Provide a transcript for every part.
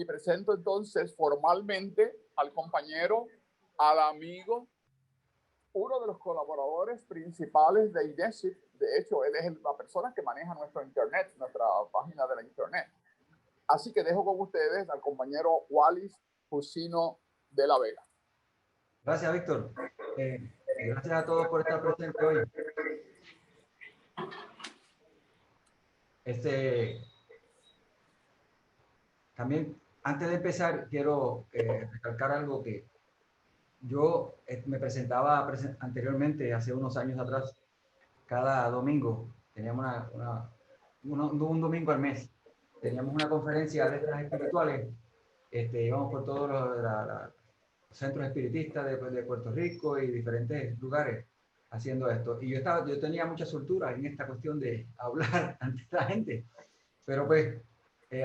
y presento entonces formalmente al compañero, al amigo, uno de los colaboradores principales de INESIP. De hecho, él es la persona que maneja nuestro internet, nuestra página de la internet. Así que dejo con ustedes al compañero Wallis Jusino de la Vega. Gracias, Víctor. Gracias a todos por estar presentes hoy. También, antes de empezar, quiero recalcar algo que yo me presentaba anteriormente, hace unos años atrás, cada domingo. Teníamos un domingo al mes. Teníamos una conferencia de estas espirituales. Íbamos por todos los centros espiritistas de Puerto Rico y diferentes lugares haciendo esto. Y yo tenía mucha soltura en esta cuestión de hablar ante la gente. Pero pues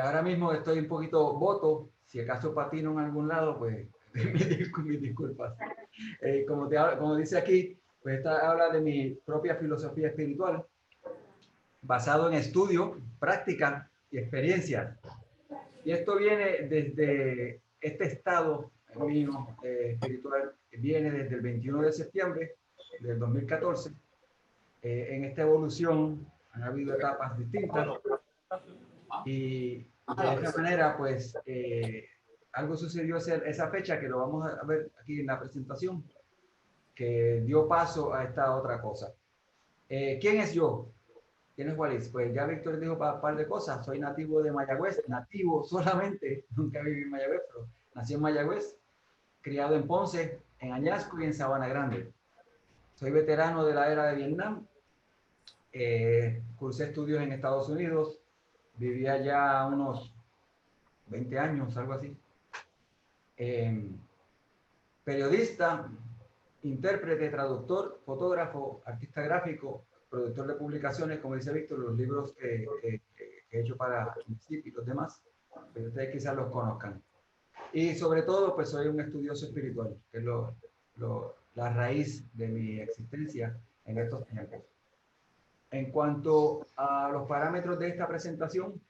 ahora mismo estoy un poquito boto. Si acaso patino en algún lado, pues mis disculpas. Como dice aquí, pues esta habla de mi propia filosofía espiritual basado en estudio, práctica y experiencia. Y esto viene desde este estado mío espiritual, que viene desde el 21 de septiembre del 2014. En esta evolución han habido etapas distintas y de esta manera, pues, algo sucedió esa fecha que lo vamos a ver aquí en la presentación, que dio paso a esta otra cosa. ¿Quién es yo? ¿Quién es Wallis? Pues ya Víctor dijo un par de cosas. Soy nativo de Mayagüez, nativo solamente, nunca viví en Mayagüez, pero nací en Mayagüez, criado en Ponce, en Añasco y en Sabana Grande. Soy veterano de la era de Vietnam, cursé estudios en Estados Unidos, viví allá unos 20 años, algo así. Periodista, intérprete, traductor, fotógrafo, artista gráfico, productor de publicaciones, como dice Víctor, los libros que he hecho para INESIP y los demás, pero ustedes quizás los conozcan. Y sobre todo, pues soy un estudioso espiritual, que es la raíz de mi existencia en estos tiempos. En cuanto a los parámetros de esta presentación,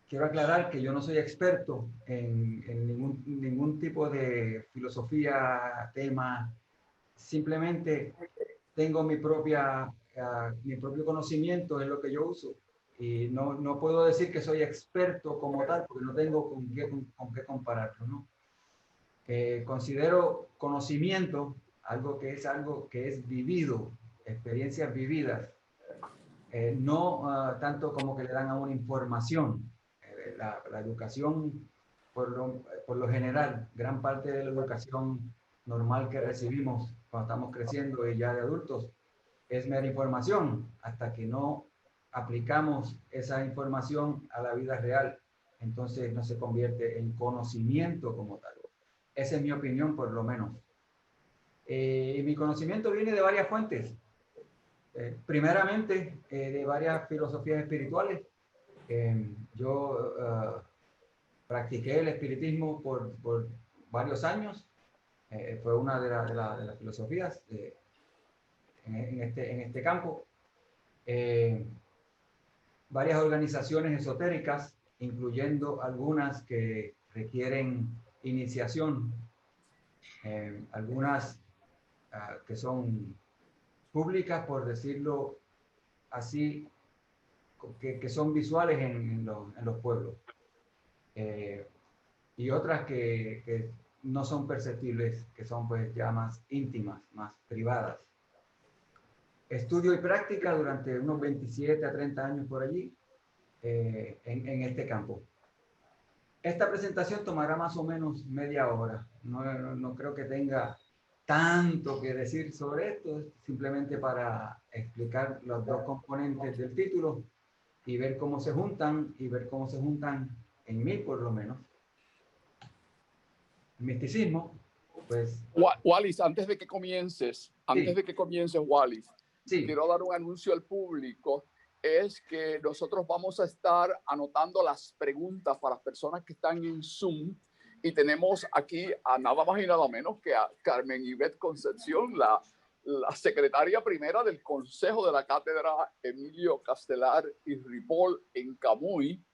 quiero aclarar que yo no soy experto en ningún tipo de filosofía, tema. Simplemente tengo mi propio conocimiento, es lo que yo uso. Y no puedo decir que soy experto como tal, porque no tengo con qué compararlo, ¿no? Considero conocimiento algo que es vivido, experiencias vividas, no tanto como que le dan a una información. La educación, por lo general, gran parte de la educación normal que recibimos cuando estamos creciendo y ya de adultos, es mera información hasta que no aplicamos esa información a la vida real. Entonces no se convierte en conocimiento como tal. Esa es mi opinión, por lo menos. Y mi conocimiento viene de varias fuentes. Primeramente, de varias filosofías espirituales. Yo practiqué el espiritismo por varios años. Fue una de las filosofías en este campo. Varias organizaciones esotéricas, incluyendo algunas que requieren iniciación, algunas que son públicas, por decirlo así, que son visuales en los pueblos, y otras que no son perceptibles, que son pues ya más íntimas, más privadas. Estudio y práctica durante unos 27 a 30 años por allí, en este campo. Esta presentación tomará más o menos media hora. No creo que tenga tanto que decir sobre esto, simplemente para explicar los dos componentes del título y ver cómo se juntan, en mí por lo menos. El misticismo, pues... Wallis, antes de que comiences, Wallis, sí. Quiero dar un anuncio al público. Es que nosotros vamos a estar anotando las preguntas para las personas que están en Zoom, y tenemos aquí a nada más y nada menos que a Carmen Ivette Concepción, la secretaria primera del Consejo de la Cátedra Emilio Castelar y Ripoll en Camuy,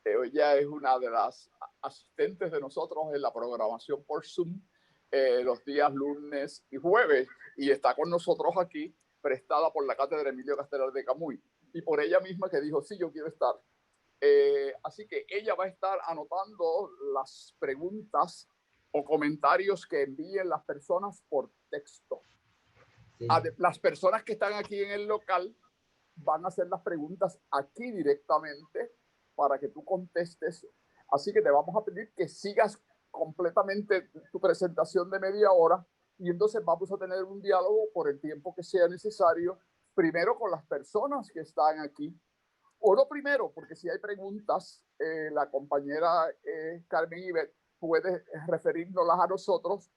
Ella es una de las asistentes de nosotros en la programación por Zoom los días lunes y jueves, y está con nosotros aquí, prestada por la Cátedra Emilio Castelar de Camuy, y por ella misma que dijo, sí, yo quiero estar. Así que ella va a estar anotando las preguntas o comentarios que envíen las personas por texto. Sí. Las personas que están aquí en el local van a hacer las preguntas aquí directamente para que tú contestes. Así que te vamos a pedir que sigas completamente tu presentación de media hora y entonces vamos a tener un diálogo por el tiempo que sea necesario, primero con las personas que están aquí, o no primero, porque si hay preguntas, la compañera Carmen Ivet puede referirnoslas a nosotros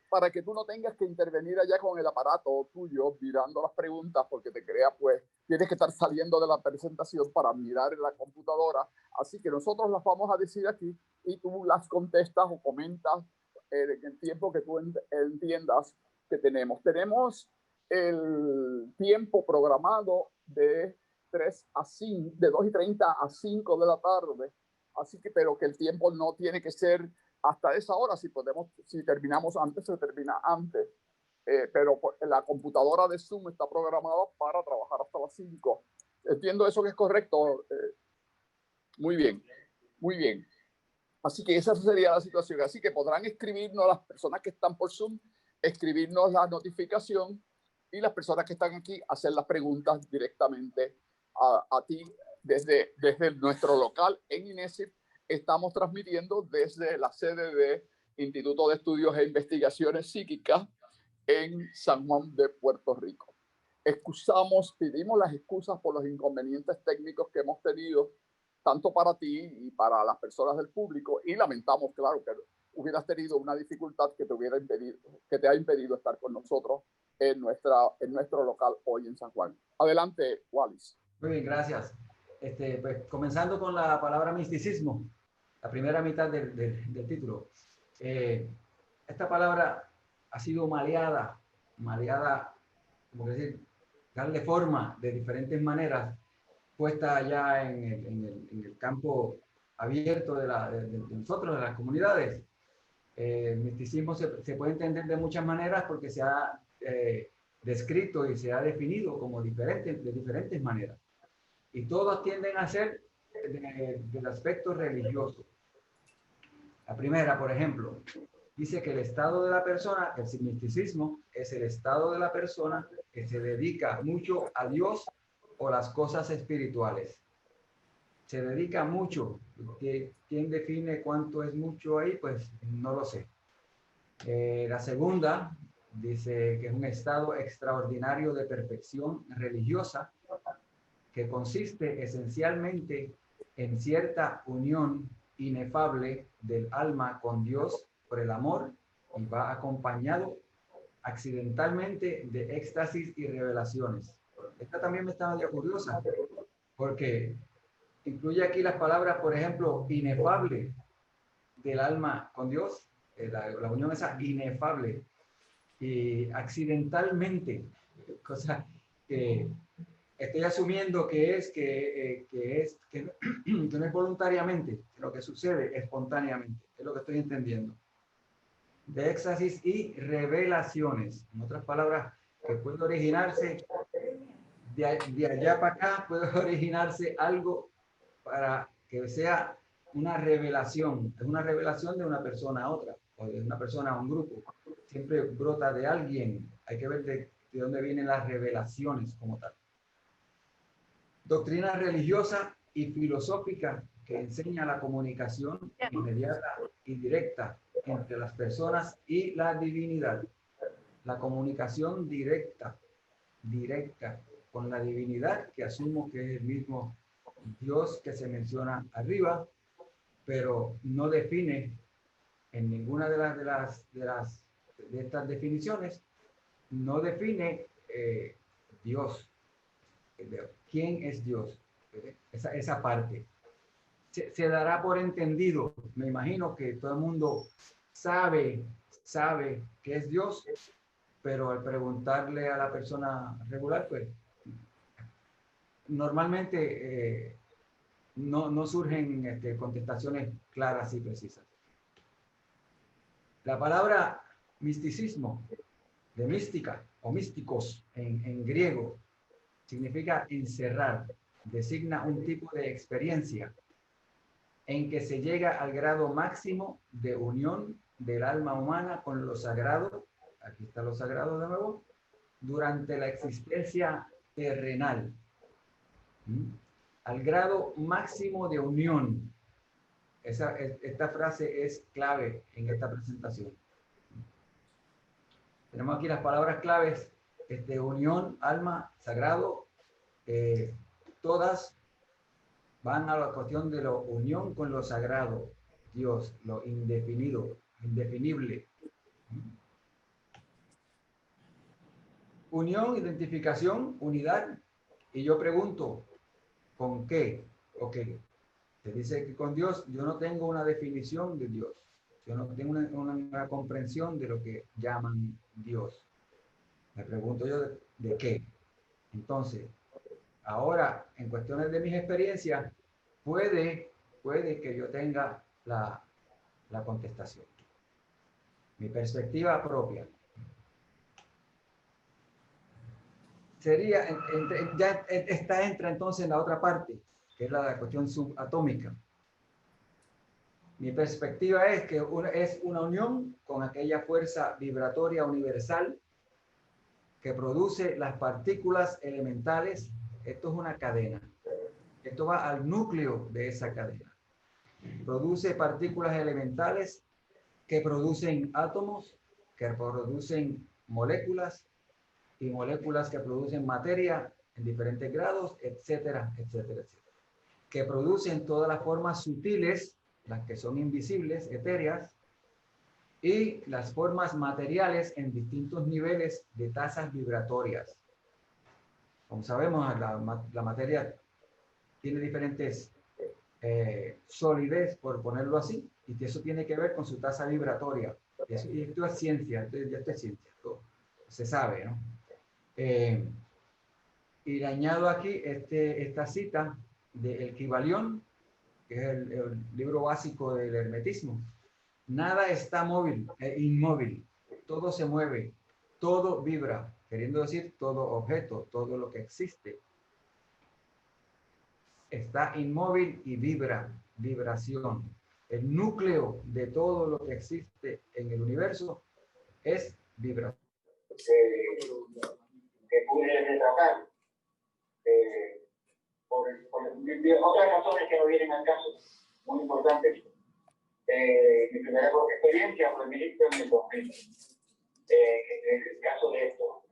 para que tú no tengas que intervenir allá con el aparato tuyo mirando las preguntas porque te crea, pues, tienes que estar saliendo de la presentación para mirar en la computadora. Así que nosotros las vamos a decir aquí y tú las contestas o comentas en el tiempo que tú entiendas que tenemos. Tenemos el tiempo programado de 3 a 5, de 2:30 a 5 de la tarde. Así que, pero que el tiempo no tiene que ser hasta esa hora. Si podemos, si terminamos antes, se termina antes. Pero la computadora de Zoom está programada para trabajar hasta las 5. Entiendo eso que es correcto. Muy bien, muy bien. Así que esa sería la situación. Así que podrán escribirnos las personas que están por Zoom, escribirnos la notificación y las personas que están aquí hacer las preguntas directamente a ti desde nuestro local en INESIP. Estamos transmitiendo desde la sede de Instituto de Estudios e Investigaciones Psíquicas en San Juan de Puerto Rico. Pedimos las excusas por los inconvenientes técnicos que hemos tenido, tanto para ti y para las personas del público, y lamentamos, claro, que hubieras tenido una dificultad que te ha impedido estar con nosotros en nuestro local hoy en San Juan. Adelante, Wallis. Muy bien, gracias. Pues, comenzando con la palabra misticismo, la primera mitad del título. Esta palabra ha sido maleada, como decir, darle forma de diferentes maneras, puesta ya en el campo abierto de nosotros, de las comunidades. El misticismo se puede entender de muchas maneras porque se ha descrito y se ha definido como de diferentes maneras. Y todos tienden a ser del aspecto religioso. La primera, por ejemplo, dice que el estado de la persona, el misticismo, es el estado de la persona que se dedica mucho a Dios o las cosas espirituales. Se dedica mucho. ¿Quién define cuánto es mucho ahí? Pues no lo sé. La segunda dice que es un estado extraordinario de perfección religiosa que consiste esencialmente en cierta unión inefable del alma con Dios por el amor y va acompañado accidentalmente de éxtasis y revelaciones. Esta también me está medio curiosa porque incluye aquí las palabras, por ejemplo, inefable del alma con Dios, la unión esa inefable y accidentalmente, cosa que estoy asumiendo que no es voluntariamente, sino que sucede espontáneamente, es lo que estoy entendiendo. De éxtasis y revelaciones, en otras palabras, que puede originarse de allá para acá, puede originarse algo para que sea una revelación. Es una revelación de una persona a otra, o de una persona a un grupo. Siempre brota de alguien. Hay que ver de dónde vienen las revelaciones como tal. Doctrina religiosa y filosófica que enseña la comunicación inmediata y directa entre las personas y la divinidad. La comunicación directa con la divinidad, que asumo que es el mismo Dios que se menciona arriba, pero no define en ninguna de estas definiciones, no define Dios. ¿Quién es Dios? Esa parte. Se dará por entendido. Me imagino que todo el mundo sabe que es Dios, pero al preguntarle a la persona regular, pues normalmente no surgen contestaciones claras y precisas. La palabra misticismo, de mística o místicos en griego, significa encerrar, designa un tipo de experiencia en que se llega al grado máximo de unión del alma humana con lo sagrado, aquí está lo sagrado de nuevo, durante la existencia terrenal. Al grado máximo de unión. Esta frase es clave en esta presentación. Tenemos aquí las palabras claves, unión, alma, sagrado, todas van a la cuestión de la unión con lo sagrado, Dios, lo indefinido, indefinible. Unión, identificación, unidad. Y yo pregunto, ¿con qué? Ok, se dice que con Dios yo no tengo una definición de Dios. Yo no tengo una comprensión de lo que llaman Dios. Me pregunto yo de qué. Entonces, ahora, en cuestiones de mis experiencias, puede que yo tenga la contestación. Mi perspectiva propia. Sería, ya entra entonces en la otra parte, que es la cuestión subatómica. Mi perspectiva es que es una unión con aquella fuerza vibratoria universal que produce las partículas elementales. Esto es una cadena. Esto va al núcleo de esa cadena. Produce partículas elementales que producen átomos, que producen moléculas y moléculas que producen materia en diferentes grados, etcétera, etcétera, etcétera. Que producen todas las formas sutiles, las que son invisibles, etéreas, y las formas materiales en distintos niveles de tasas vibratorias. Como sabemos, la materia tiene diferentes solidez, por ponerlo así, y eso tiene que ver con su tasa vibratoria. Y esto es ciencia, esto es ciencia, esto se sabe, ¿no? Y le añado aquí esta cita de El Kybalión, que es el libro básico del hermetismo. Nada está móvil, inmóvil, todo se mueve, todo vibra, queriendo decir todo objeto, todo lo que existe. Está inmóvil y vibra, vibración. El núcleo de todo lo que existe en el universo es vibración. Que pude retratar por otras razones que no vienen al caso, muy importantes. Mi primera experiencia fue en México en el 2000. En el caso de esto,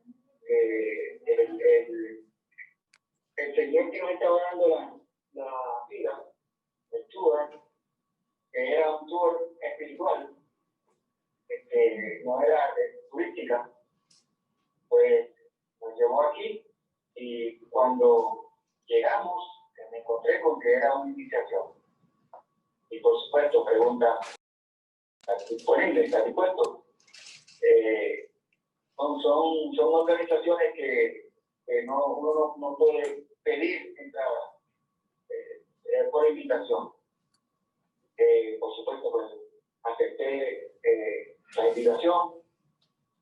el señor que nos estaba dando la vida, el tour, que era un tour espiritual, no era turística, pues nos llevó aquí y cuando llegamos me encontré con que era una iniciación. Y por supuesto pregunta, ¿estás disponible? ¿Estás dispuesto? Son organizaciones que uno no puede pedir entrada por invitación. Por supuesto, pues acepté la invitación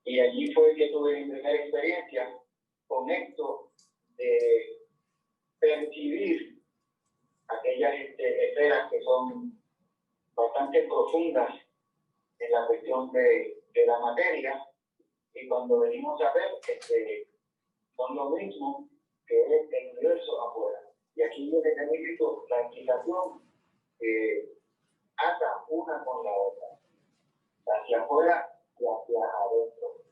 y allí fue que tuve mi primera experiencia con esto de percibir aquellas esferas que son bastante profundas en la cuestión de la materia, y cuando venimos a ver, son lo mismo que es el universo afuera. Y aquí yo necesito la explicación que ata una con la otra, hacia afuera y hacia adentro,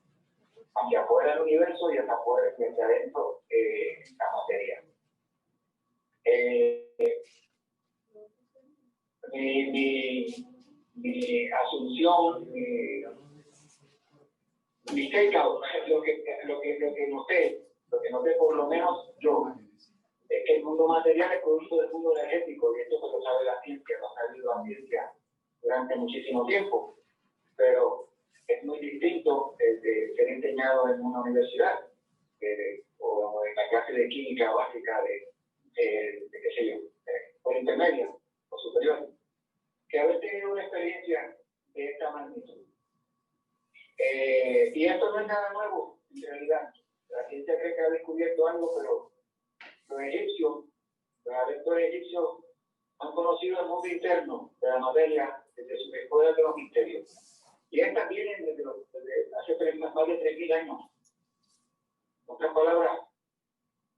hacia afuera el universo y hacia afuera y hacia adentro la materia. Mi asunción, mi takeout, lo que noté por lo menos yo, es que el mundo material es producto del mundo energético, y esto se lo sabe la ciencia, lo ha sabido la ciencia durante muchísimo tiempo, pero es muy distinto de ser enseñado en una universidad o en la clase de química básica de qué sé yo, por intermedia o superior, que haber tenido una experiencia de esta magnitud. Y esto no es nada nuevo, en realidad. La ciencia cree que ha descubierto algo, pero los egipcios, los adeptos egipcios, han conocido el mundo interno de la materia desde sus escuelas de los misterios. Y estas vienen desde hace más de 3.000 años. En otras palabras,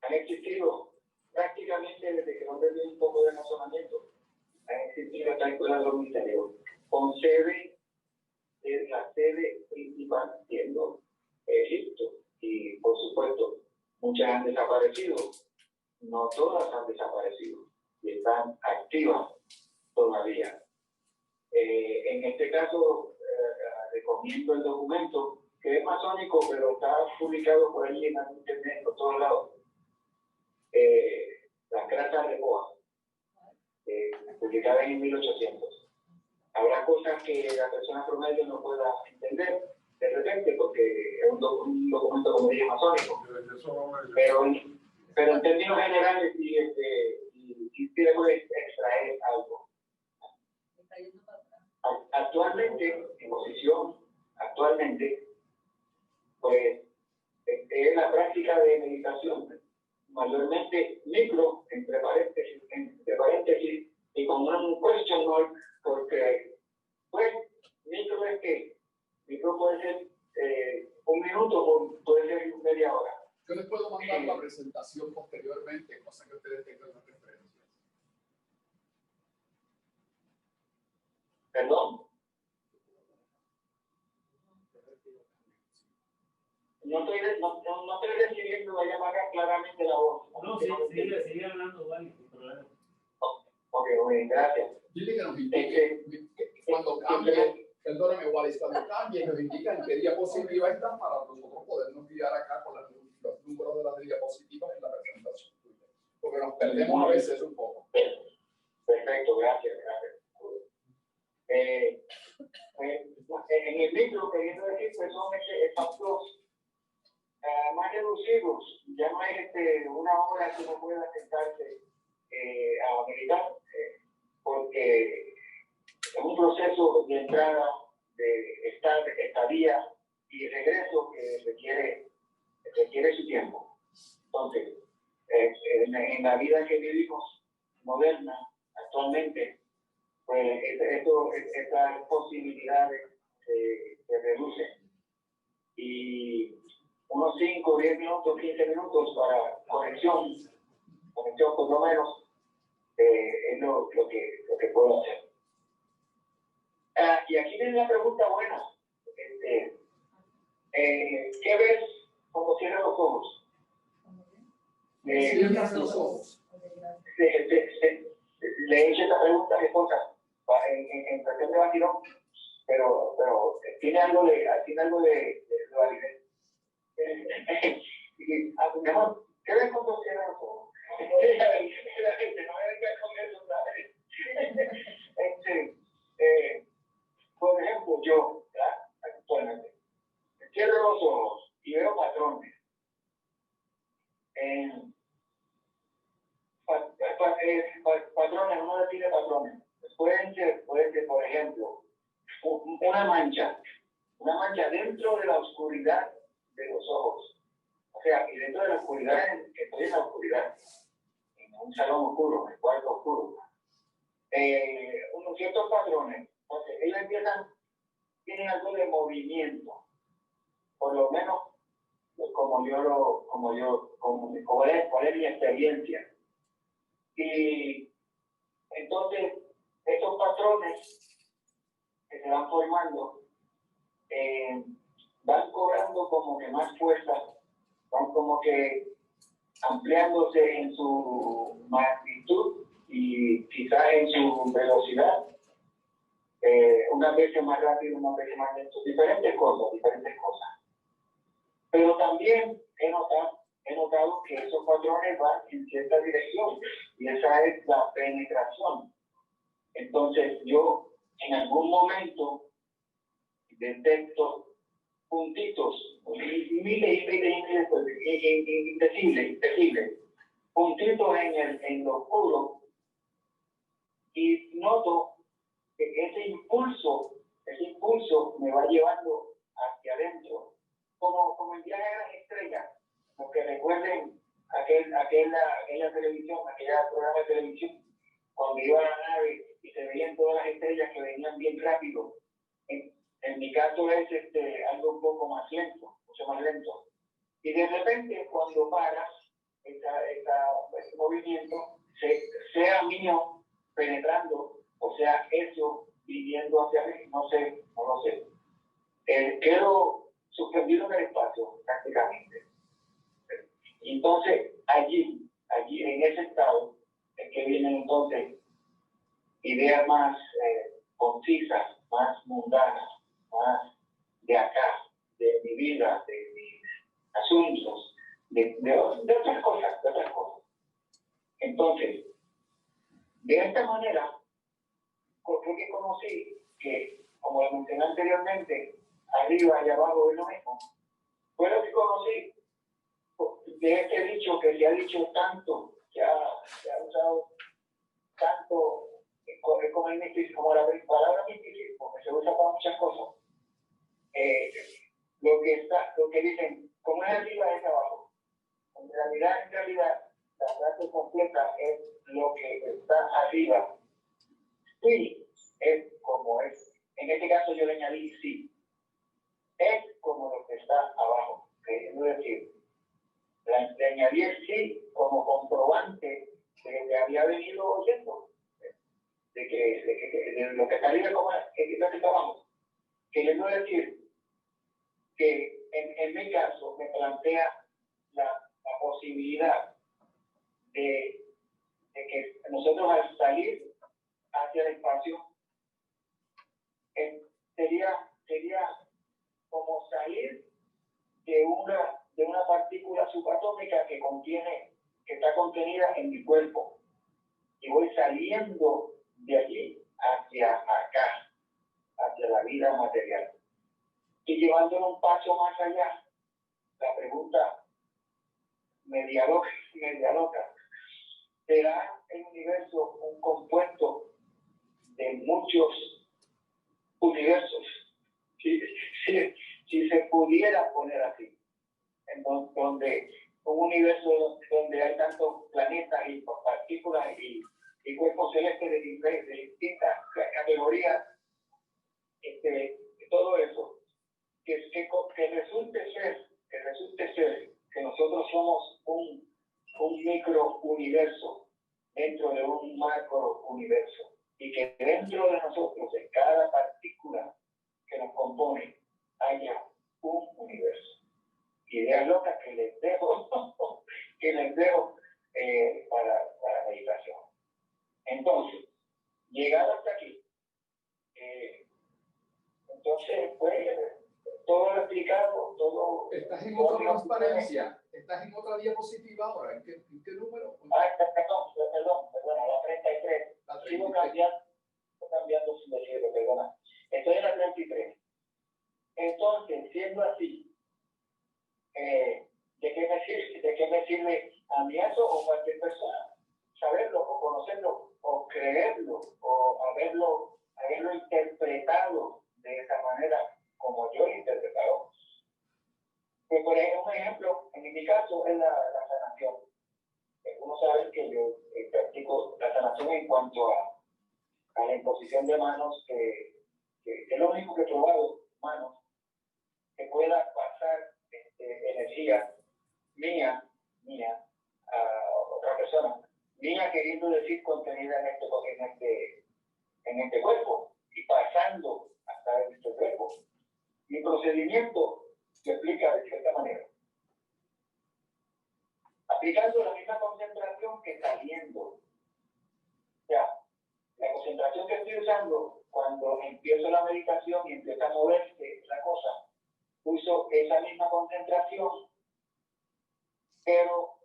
han existido prácticamente desde que el hombre tiene un poco de razonamiento. Han existido estas escuelas de los misterios, con sede, la sede principal siendo Egipto. Y por supuesto, muchas han desaparecido. No todas han desaparecido y están activas todavía. En este caso, recomiendo el documento, que es masónico, pero está publicado por ahí en internet por todos lados. Las cartas de Boa, publicadas en 1800. Habrá cosas que la persona promedio no pueda entender de repente, porque es un documento, como dije, masónico. Pero en términos generales, sí se puede extraer algo. Actualmente, en posición, pues, es la práctica de meditación, mayormente micro, entre paréntesis, y con un question mark, porque, pues, micro es que, micro puede ser 1 minuto o puede ser media hora. Yo les puedo mandar la presentación posteriormente, cosa que ustedes tengan las referencias. ¿Perdón? No estoy recibiendo la llamada claramente la voz. No, sí, sigue hablando, vale, sin problema. Ok, gracias. Dile que nos indique cuando cambie, perdóname, Wallace, cuando cambie, nos indica en qué diapositiva está para nosotros podernos guiar acá con los números de las diapositivas en la presentación. Porque nos perdemos a veces un poco. Perfecto, gracias. En el micro, queriendo decir, pues son espacios más reducidos. Ya no es una hora que uno pueda sentarse a meditar, porque es un proceso de entrada, de estadía y regreso que requiere su tiempo. Entonces, en la vida que vivimos moderna, actualmente, pues estas posibilidades se reducen. Y unos 5, 10 minutos, 15 minutos para conexión por lo menos, es lo que puedo hacer. Y aquí viene una pregunta buena. ¿Qué ves cuando cierras los ojos? Cierras los ojos. Le he hecho esta pregunta a mi esposa en cuestión de vacilón, pero tiene algo de validez. Mi amor, ¿qué ves cuando cierras los ojos? La gente no me venga con eso, ¿sabes? Por ejemplo, yo, actualmente, cierro los ojos y veo patrones. Patrones, uno define patrones. Pueden ser, por ejemplo, una mancha dentro de la oscuridad de los ojos. O sea, y dentro de la oscuridad, estoy en la oscuridad, en un salón oscuro, en el cuarto oscuro. Unos ciertos patrones, entonces ellos tienen algo de movimiento, por lo menos cuál es mi experiencia. Y entonces estos patrones que se van formando van cobrando como que más fuerza, van como que ampliándose en su magnitud y quizás en su velocidad, unas veces más rápido, unas veces más lento, diferentes cosas. Pero también he notado que esos patrones van en cierta dirección y esa es la penetración. Entonces yo en algún momento detecto puntitos, miles, indecibles, puntitos en lo oscuro y noto que ese impulso me va llevando hacia adentro, como el viaje a las estrellas, porque recuerden aquella televisión, aquella programa de televisión, cuando iba a la nave y se veían todas las estrellas que venían bien rápido. En mi caso es algo un poco más lento, mucho más lento. Y de repente, cuando paras ese movimiento, sea mío penetrando, o sea, eso viniendo hacia mí, no lo sé. Quedo suspendido en el espacio, prácticamente. Entonces, allí, en ese estado, es que vienen entonces ideas más concisas, más mundanas, más de acá, de mi vida, de mis asuntos, de otras cosas, Entonces, de esta manera, creo que conocí que, como lo mencioné anteriormente, arriba y abajo es lo mismo. Fue lo que conocí de este dicho que se ha dicho tanto, se ha usado tanto como el misticismo, como la palabra misticismo, que se usa para muchas cosas. Lo que dicen, como es arriba es abajo. En realidad, la frase completa es lo que está arriba. Sí, es como es. En este caso yo le añadí sí. Es como lo que está abajo. Es decir, le añadí el sí como comprobante de lo que había venido oyendo. De lo que está arriba como es lo que está abajo. Queriendo decir que en mi caso me plantea la posibilidad de que nosotros al salir hacia el espacio sería como salir de una partícula subatómica que está contenida en mi cuerpo, y voy saliendo de allí hacia acá, hacia la vida material. Y llevándolo un paso más allá, la pregunta media loca, ¿será el universo un compuesto de muchos universos? Si se pudiera poner así, donde un universo donde hay tantos planetas y partículas y cuerpos celestes de distintas categorías, todo eso, que resulte ser que nosotros somos un micro universo dentro de un macro universo, y que dentro de nosotros, en cada partícula que nos compone, haya un universo. Ideas locas que les dejo para meditación. Entonces, llegado hasta aquí, entonces, pues, todo lo explicado, todo... ¿Estás en otra transparencia? ¿Estás en otra diapositiva ahora? ¿En qué número? Perdón, la 33. Sigo cambiando sin decirlo, perdona. Estoy en la 33. Entonces, siendo así, ¿de qué me sirve a mí eso o cualquier persona? Saberlo o conocerlo o creerlo o haberlo interpretado de esa manera como yo lo he interpretado. Pues por ejemplo, un ejemplo, en mi caso es la sanación. Uno sabe que yo practico la sanación en cuanto a la imposición de manos, que es lo único que he probado, manos, que pueda pasar energía mía a otra persona, mía queriendo decir contenida en este cuerpo y pasando hasta este cuerpo. Mi procedimiento se explica de cierta manera, aplicando la misma concentración que saliendo. O sea, la concentración que estoy usando cuando empiezo la meditación y empieza a moverse la cosa, uso esa misma concentración, pero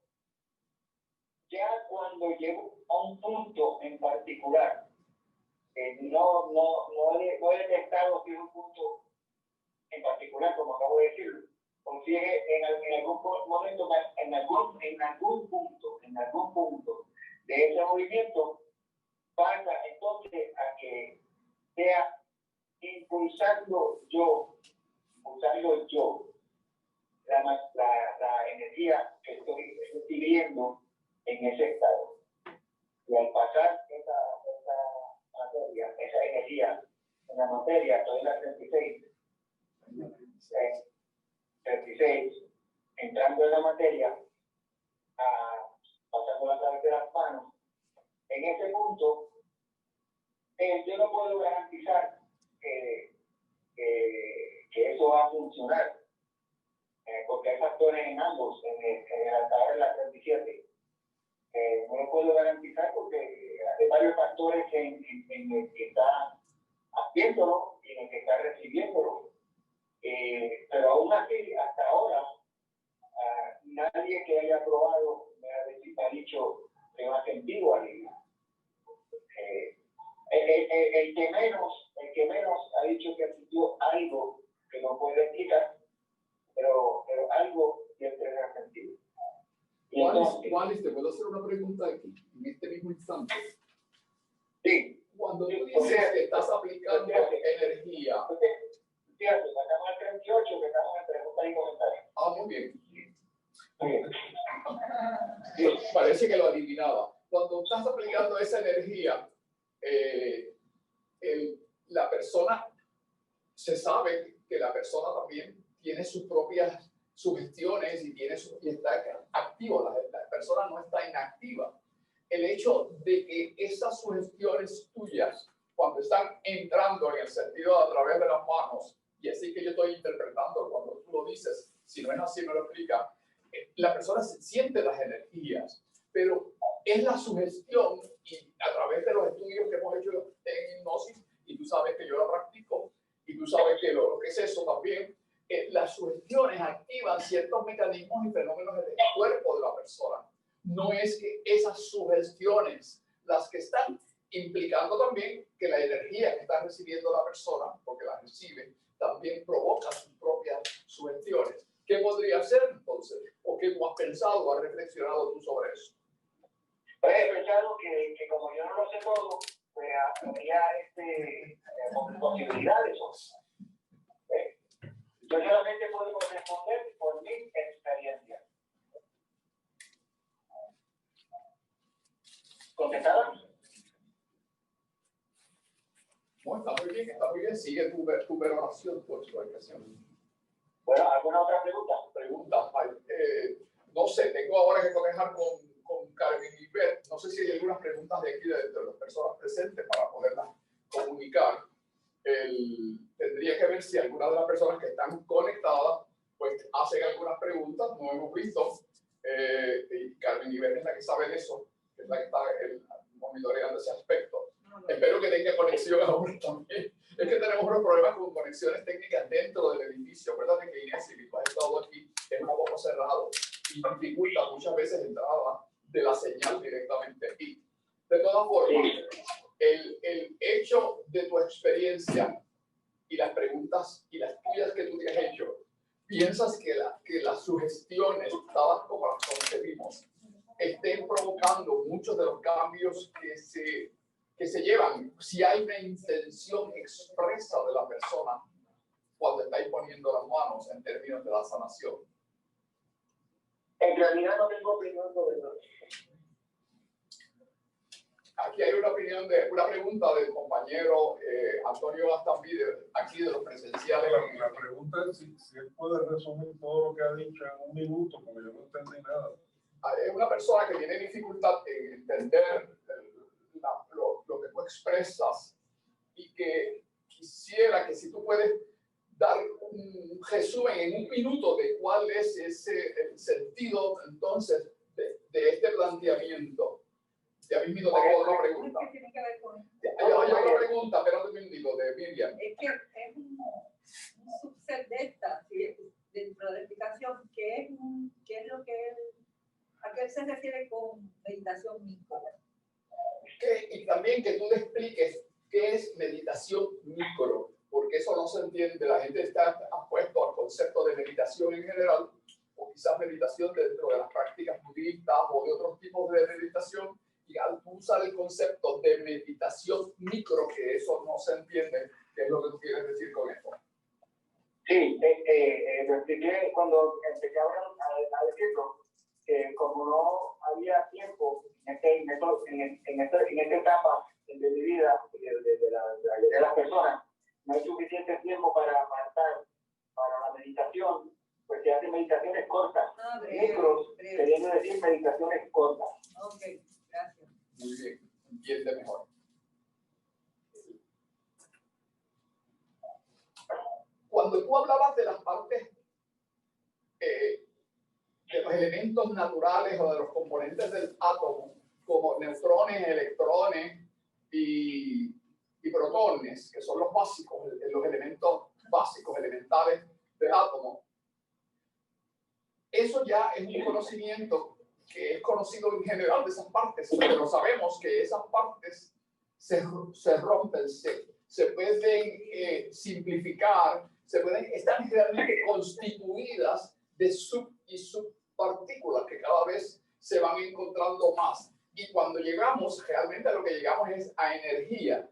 ya cuando llego a un punto en particular, no he detectado que es un punto en particular, como acabo de decirlo, porque en algún momento, en algún punto de ese movimiento, pasa entonces pulsando yo la energía que estoy recibiendo en ese estado. Y al pasar esa materia, esa energía en la materia, estoy en la 36, entrando en la materia, pasando a través de las manos, en ese punto, yo no puedo garantizar que eso va a funcionar, porque hay factores en ambos, en el altavoz de la 37. No lo puedo garantizar porque hay varios factores en el que está haciéndolo y en el que está recibiéndolo. Pero aún así, hasta ahora, nadie que haya probado me ha dicho que va a sentir alivio. El que menos ha dicho que sintió algo que no puede explicar, pero algo siempre ha sentido. Juanis, te puedo hacer una pregunta aquí, en este mismo instante. Sí. Cuando tú dices que estás aplicando energía. Fíjate, sacamos el 38, que estamos en preguntas y comentarios. Muy bien. Sí, parece que lo adivinaba. Cuando estás aplicando esa energía, la persona, se sabe que la persona también tiene sus propias sugestiones y está activa, la persona no está inactiva. El hecho de que esas sugestiones tuyas, cuando están entrando en el sentido a través de las manos, y así que yo estoy interpretando cuando tú lo dices, si no es así me lo explica, la persona siente las energías, pero es la sugestión, y a través de los estudios que hemos hecho en hipnosis, y tú sabes que yo la practico, y tú sabes que lo que es eso también, las sugestiones activan ciertos mecanismos y fenómenos del cuerpo de la persona. No es que esas sugestiones las que están implicando también que la energía que está recibiendo la persona, porque la recibe, también provoca sus propias sugestiones. ¿Qué podría ser entonces? ¿O qué tú has pensado o has reflexionado tú sobre eso? Pues he pensado que como yo no lo sé todo, pues habría posibilidades. Yo solamente puedo responder por mi experiencia. ¿Contestada? Bueno, está muy bien. Sigue tu valoración, tu explicación. Bueno, ¿alguna otra pregunta? No sé, tengo ahora que cotejar con Carmen y Beth. No sé si hay algunas preguntas de aquí de las personas presentes para poderlas comunicar. Tendría que ver si alguna de las personas que están conectadas pues hacen algunas preguntas. No hemos visto. Y Carmen y Beth es la que sabe de eso, que es la que está monitoreando ese aspecto. Espero que tenga conexión ahora también. Es que tenemos unos problemas con conexiones técnicas dentro del edificio. Acuérdate que Inés, si tú has estado aquí, es un poco cerrado y dificulta muchas veces la entrada de la señal directamente aquí. De todas formas, el hecho de tu experiencia y las preguntas y las tuyas que tú te has hecho, ¿piensas que las sugestiones, dadas como las concebimos, estén provocando muchos de los cambios que se llevan, si hay una intención expresa de la persona cuando está imponiendo las manos en términos de la sanación? En realidad no tengo opinión sobre eso. Aquí hay una pregunta del compañero Antonio Astambide, aquí de los presenciales. La pregunta es si él puede resumir todo lo que ha dicho en un minuto, porque yo no entendí nada. Es una persona que tiene dificultad en entender lo que tú expresas y que quisiera que si tú puedes dar un resumen en un minuto de cuál es el sentido entonces de este planteamiento. Ya mismo tengo otra pregunta. ¿Qué tiene que ver con esto? Hay otra pregunta, espérate un minutito, de Miriam. Es que es un subset de esta, ¿sí? Dentro de la explicación, ¿qué es lo que a qué se refiere con meditación micro? Y también que tú le expliques qué es meditación micro, porque eso no se entiende. La gente está apuesto al concepto de meditación en general, o quizás meditación dentro de las prácticas budistas o de otros tipos de meditación, y al usar el concepto de meditación micro, que eso no se entiende, que es es lo que tú quieres decir con esto? Sí, lo expliqué cuando empecé a decirlo, que como no había tiempo en esta etapa de mi vida, de las personas, no hay suficiente tiempo para apartar para la meditación, pues se hacen meditaciones cortas, micros, queriendo decir meditaciones cortas. Ok, gracias. Muy bien, entiende mejor. Cuando tú hablabas de las partes, de los elementos naturales o de los componentes del átomo, como neutrones, electrones y protones, que son los básicos, los elementos básicos, elementales del átomo, eso ya es un conocimiento que es conocido en general de esas partes, pero sabemos que esas partes se rompen, se pueden simplificar, están generalmente constituidas de sub y subpartículas que cada vez se van encontrando más. Y cuando llegamos, realmente a lo que llegamos es a energía.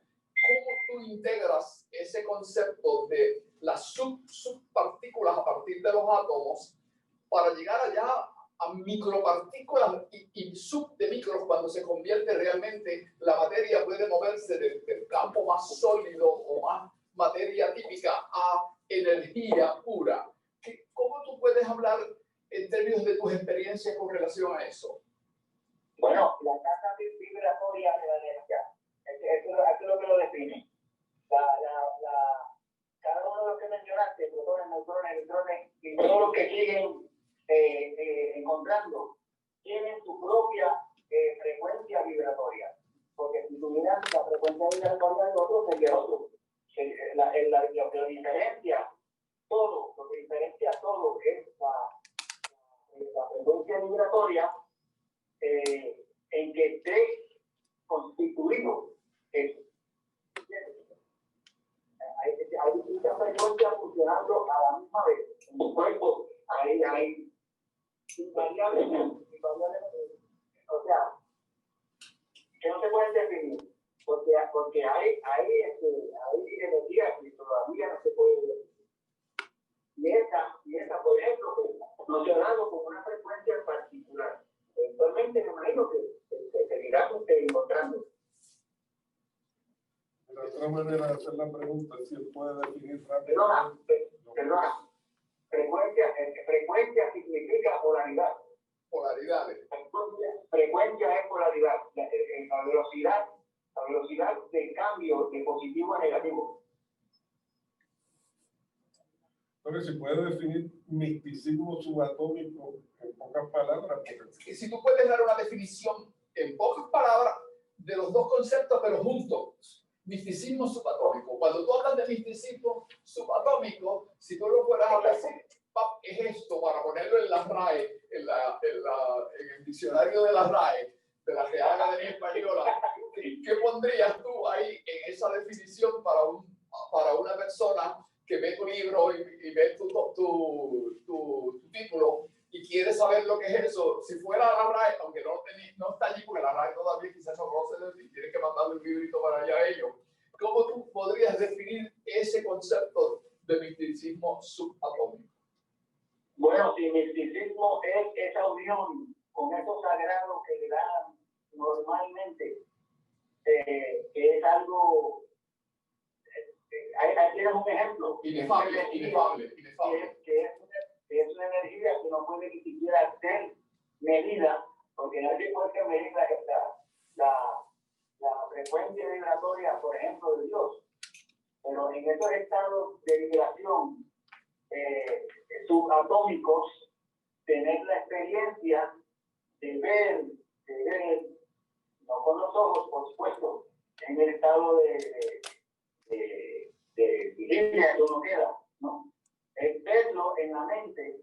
¿Cómo tú integras ese concepto de las subpartículas a partir de los átomos para llegar allá a micropartículas y sub de micros, cuando se convierte realmente la materia, puede moverse del campo más sólido o más materia típica a energía pura? ¿Cómo tú puedes hablar en términos de tus experiencias con relación a eso? Bueno, la tasa vibratoria de la energía, eso es lo que lo define. Cada uno de los que mencionaste, protones, neutrones, electrones y todos los que siguen encontrando, tienen su propia frecuencia vibratoria. Porque si tuvieran la frecuencia vibratoria de otro, sería otro. Lo que diferencia todo, es la frecuencia vibratoria en que esté constituido eso. Hay muchas frecuencias funcionando a la misma vez. En tu cuerpo hay invariables, o sea, que no se pueden definir, porque hay energía que todavía no se puede definir. Y esa, por ejemplo, funcionando con una frecuencia en particular. Eventualmente me imagino que seguirán encontrando. La otra manera de hacer la pregunta es si él puede definir rápido. Perdona. Frecuencia significa polaridad. Polaridades. Frecuencia es polaridad. La velocidad de cambio de positivo a negativo. Pero si puede definir misticismo subatómico en pocas palabras. Si tú puedes dar una definición en pocas palabras de los dos conceptos, pero juntos. Misticismo subatómico. Cuando tú hablas de misticismo subatómico, si tú lo fueras a decir, es esto, para ponerlo en la RAE, en el diccionario de la RAE, de la Real Academia Española, ¿qué pondrías tú ahí en esa definición para una persona que ve tu libro y ve tu título y quiere saber lo que es eso? Si fuera la RAE, aunque no está allí, porque la RAE todavía quizás no conoce y tiene que mandarle un librito para allá a ellos, ¿cómo tú podrías definir ese concepto de misticismo subatómico? Bueno, si misticismo es esa unión con esos sagrados que le dan normalmente, que es algo, ahí tienes un ejemplo. Inefable. Que es una energía que no puede ni siquiera ser medida, porque nadie puede medir la frecuencia vibratoria, por ejemplo, de Dios. Pero en esos estados de vibración subatómicos, tener la experiencia de ver, no con los ojos, por supuesto, en el estado de vigilia que uno queda, ¿no? Es verlo en la mente,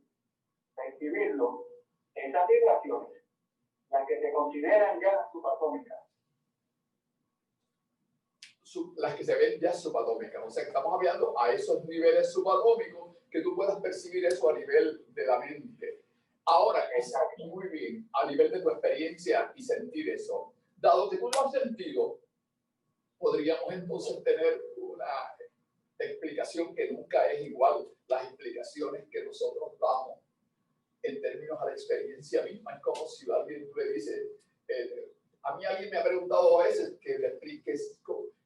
percibirlo, esas vibraciones, las que se consideran ya subatómicas. Las que se ven ya subatómicas, o sea, estamos hablando a esos niveles subatómicos que tú puedas percibir eso a nivel de la mente. Ahora, es muy bien, a nivel de tu experiencia y sentir eso. Dado que tú lo has sentido, podríamos entonces tener explicación que nunca es igual las explicaciones que nosotros damos en términos a la experiencia misma. Es como si alguien tú le dices, a mí alguien me ha preguntado a veces que le expliques,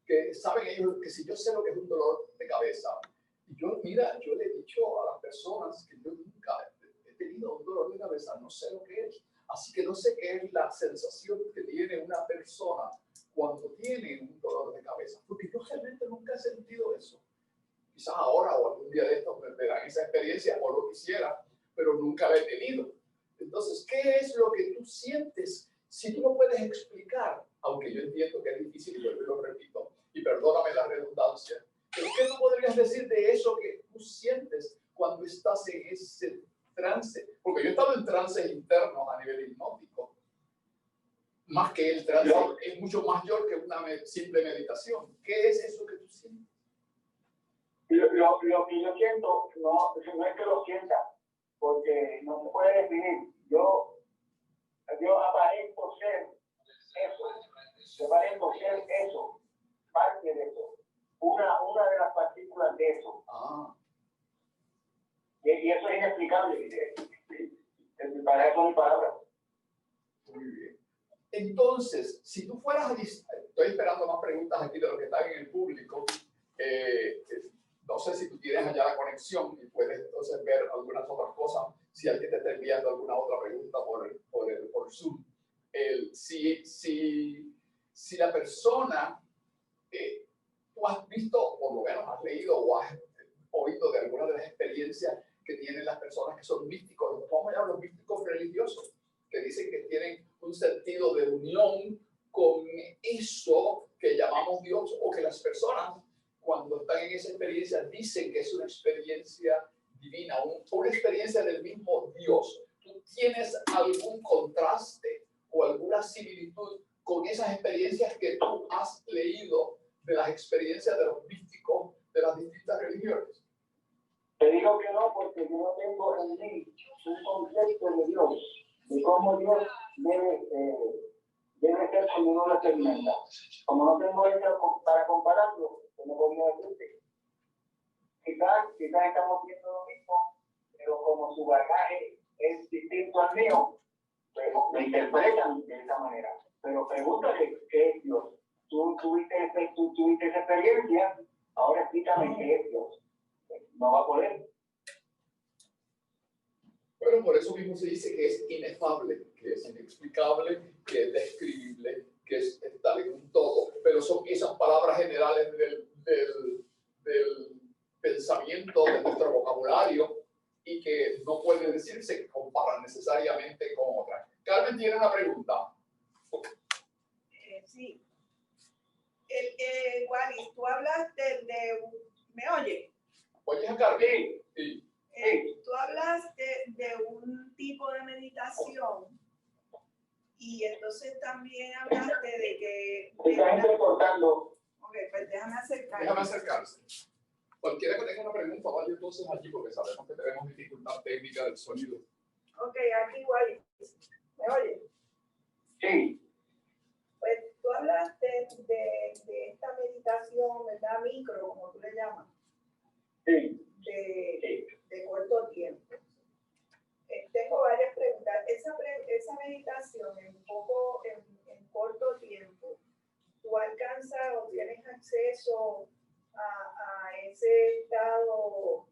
que saben ellos que si yo sé lo que es un dolor de cabeza, y yo, mira, yo le he dicho a las personas que yo nunca he tenido un dolor de cabeza, no sé lo que es, así que no sé qué es la sensación que tiene una persona cuando tiene un dolor de cabeza, porque yo realmente nunca he sentido eso. Quizás ahora o algún día de estos me darán esa experiencia o lo quisiera, pero nunca la he tenido. Entonces, ¿qué es lo que tú sientes? Si tú no puedes explicar, aunque yo entiendo que es difícil y yo lo repito, y perdóname la redundancia, pero ¿qué tú podrías decir de eso que tú sientes cuando estás en ese trance? Porque yo he estado en trances internos a nivel hipnótico, más que el trance, es mucho mayor que una simple meditación. ¿Qué es eso que tú sientes? Lo que yo siento, no es que lo sienta, porque no se puede definir. Yo aparento ser eso, yo aparento ser eso, parte de eso, una de las partículas de eso. Y eso es inexplicable, para eso no hay palabras. Muy bien. Entonces, si tú fueras, estoy esperando más preguntas aquí de los que están en el público, no sé si tú tienes allá la conexión y puedes entonces ver algunas otras cosas, si alguien te está enviando alguna otra pregunta por Zoom. Si la persona, tú has visto, o por lo menos has leído o has oído de alguna de las experiencias que tienen las personas que son místicos, vamos a llamar los místicos religiosos, que dicen que tienen un sentido de unión con eso que llamamos Dios, o que las personas cuando están en esa experiencia dicen que es una experiencia divina, una experiencia del mismo Dios. ¿Tú tienes algún contraste o alguna similitud con esas experiencias que tú has leído de las experiencias de los místicos de las distintas religiones? Te digo que no, porque yo no tengo en mí un concepto de Dios, de cómo Dios debe ser cuando uno lo experimenta. Como no tengo eso para compararlo, no podría decirte. Quizás estamos viendo lo mismo, pero como su bagaje es distinto al mío, pues me interpretan de esa manera. Pero pregúntale qué es Dios. Tú tuviste esa experiencia, ahora explícame qué es Dios. No va a poder. Bueno, por eso mismo se dice que es inefable, que es inexplicable, que es describible, que es tal en un todo. Pero son esas palabras generales del pensamiento, de nuestro vocabulario, y que no pueden decirse que comparan necesariamente con otras. Carmen tiene una pregunta. Sí. Wally, tú hablaste de... ¿Me oye? ¿Oyes a Carmen? Sí. Tú hablaste de un tipo de meditación y entonces también hablaste de que... Estás reportando. Ok, pues déjame acercarse. Cualquiera que tenga una pregunta, vaya entonces allí, porque sabemos que tenemos dificultad técnica del sonido. Ok, aquí Wally. ¿Me oye? Sí. Pues tú hablaste de esta meditación, ¿verdad? Micro, como tú le llamas. Sí. De corto tiempo. Tengo varias preguntas. Esa meditación en corto tiempo, ¿tú alcanzas o tienes acceso a ese estado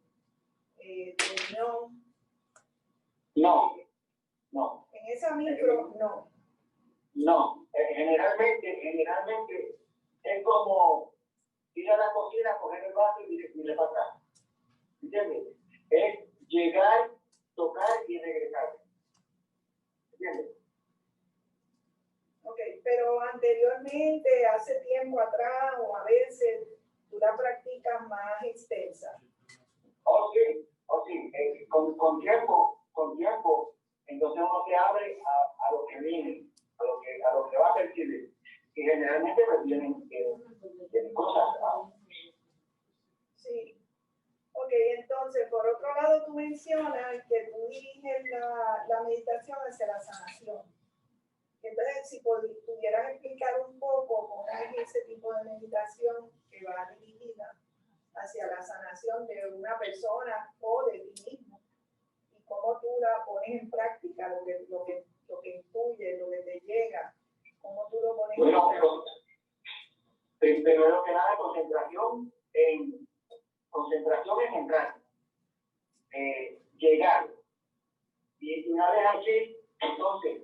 de unión? No. En esa micro, no. No. Generalmente es como ir a la cocina, coger el vaso y le pasar. ¿Entiendes? Es llegar, tocar y regresar. ¿Entiendes? Ok, pero anteriormente, hace tiempo atrás o a veces, tú la practicas más extensa. Oh, sí. Con tiempo, entonces uno se abre a lo que viene, a lo que va a percibir. Y generalmente pues vienen cosas. Sí. Ok, entonces, por otro lado, tú mencionas que tú diriges la meditación hacia la sanación. Entonces, si pudieras explicar un poco cómo es ese tipo de meditación que va dirigida hacia la sanación de una persona o de ti mismo, y cómo tú la pones en práctica, lo que intuye, lo que te llega, cómo tú lo pones en práctica. Primero que nada, concentración es entrar, llegar, y una vez aquí, entonces,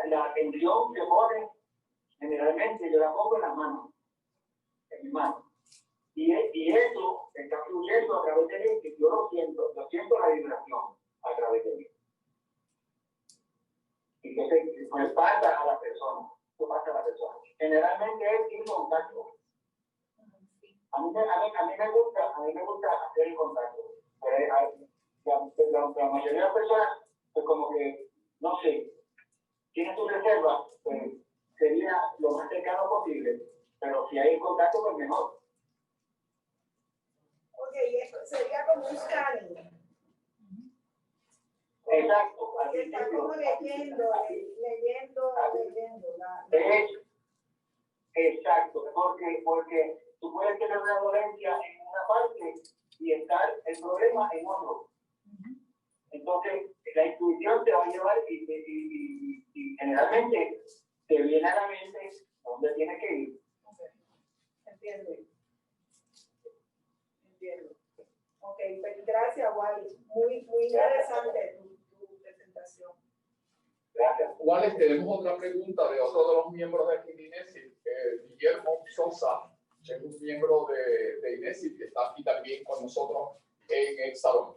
la atención se pone, generalmente yo la pongo en las manos, en mis manos, y eso está fluyendo a través de mí, que yo siento la vibración a través de mí. Y entonces, pues pasa a la persona, generalmente es sin contacto. A mí me gusta hacer el contacto, pero la mayoría de las personas, pues como que, no sé, tienen su reserva, pues sería lo más cercano posible, pero si hay contacto, pues mejor. Ok, eso sería como un scanning. Exacto. Y está como leyendo. Exacto, porque tú puedes tener una dolencia en una parte y estar el problema en otro. Entonces, la intuición te va a llevar y generalmente te viene a la mente dónde tienes que ir. Entiendo. Ok, pues gracias, Wally. Muy interesante tu presentación. Gracias. Wally, tenemos otra pregunta de otro de los miembros de INESIP, Guillermo Sosa, es un miembro de INESIP que está aquí también con nosotros en el salón.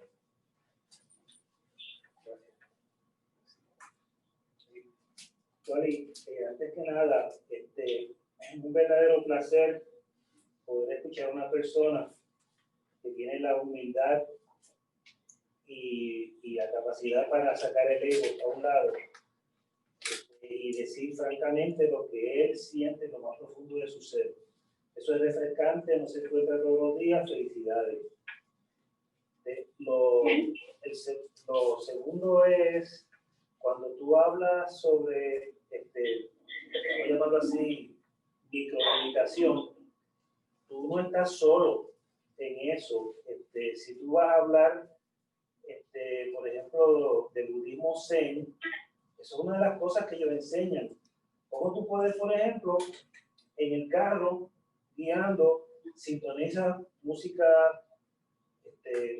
Wally, antes que nada, es un verdadero placer poder escuchar a una persona que tiene la humildad y la capacidad para sacar el ego a un lado y decir francamente lo que él siente en lo más profundo de su ser. Eso es refrescante, no se encuentra todos los días. Felicidades. Lo segundo es cuando tú hablas sobre, vamos a llamarlo así, micromeditación, tú no estás solo en eso. Si tú vas a hablar, por ejemplo, del budismo zen, eso es una de las cosas que ellos enseñan. ¿Cómo tú puedes, por ejemplo, en el carro, guiando, sintonizar música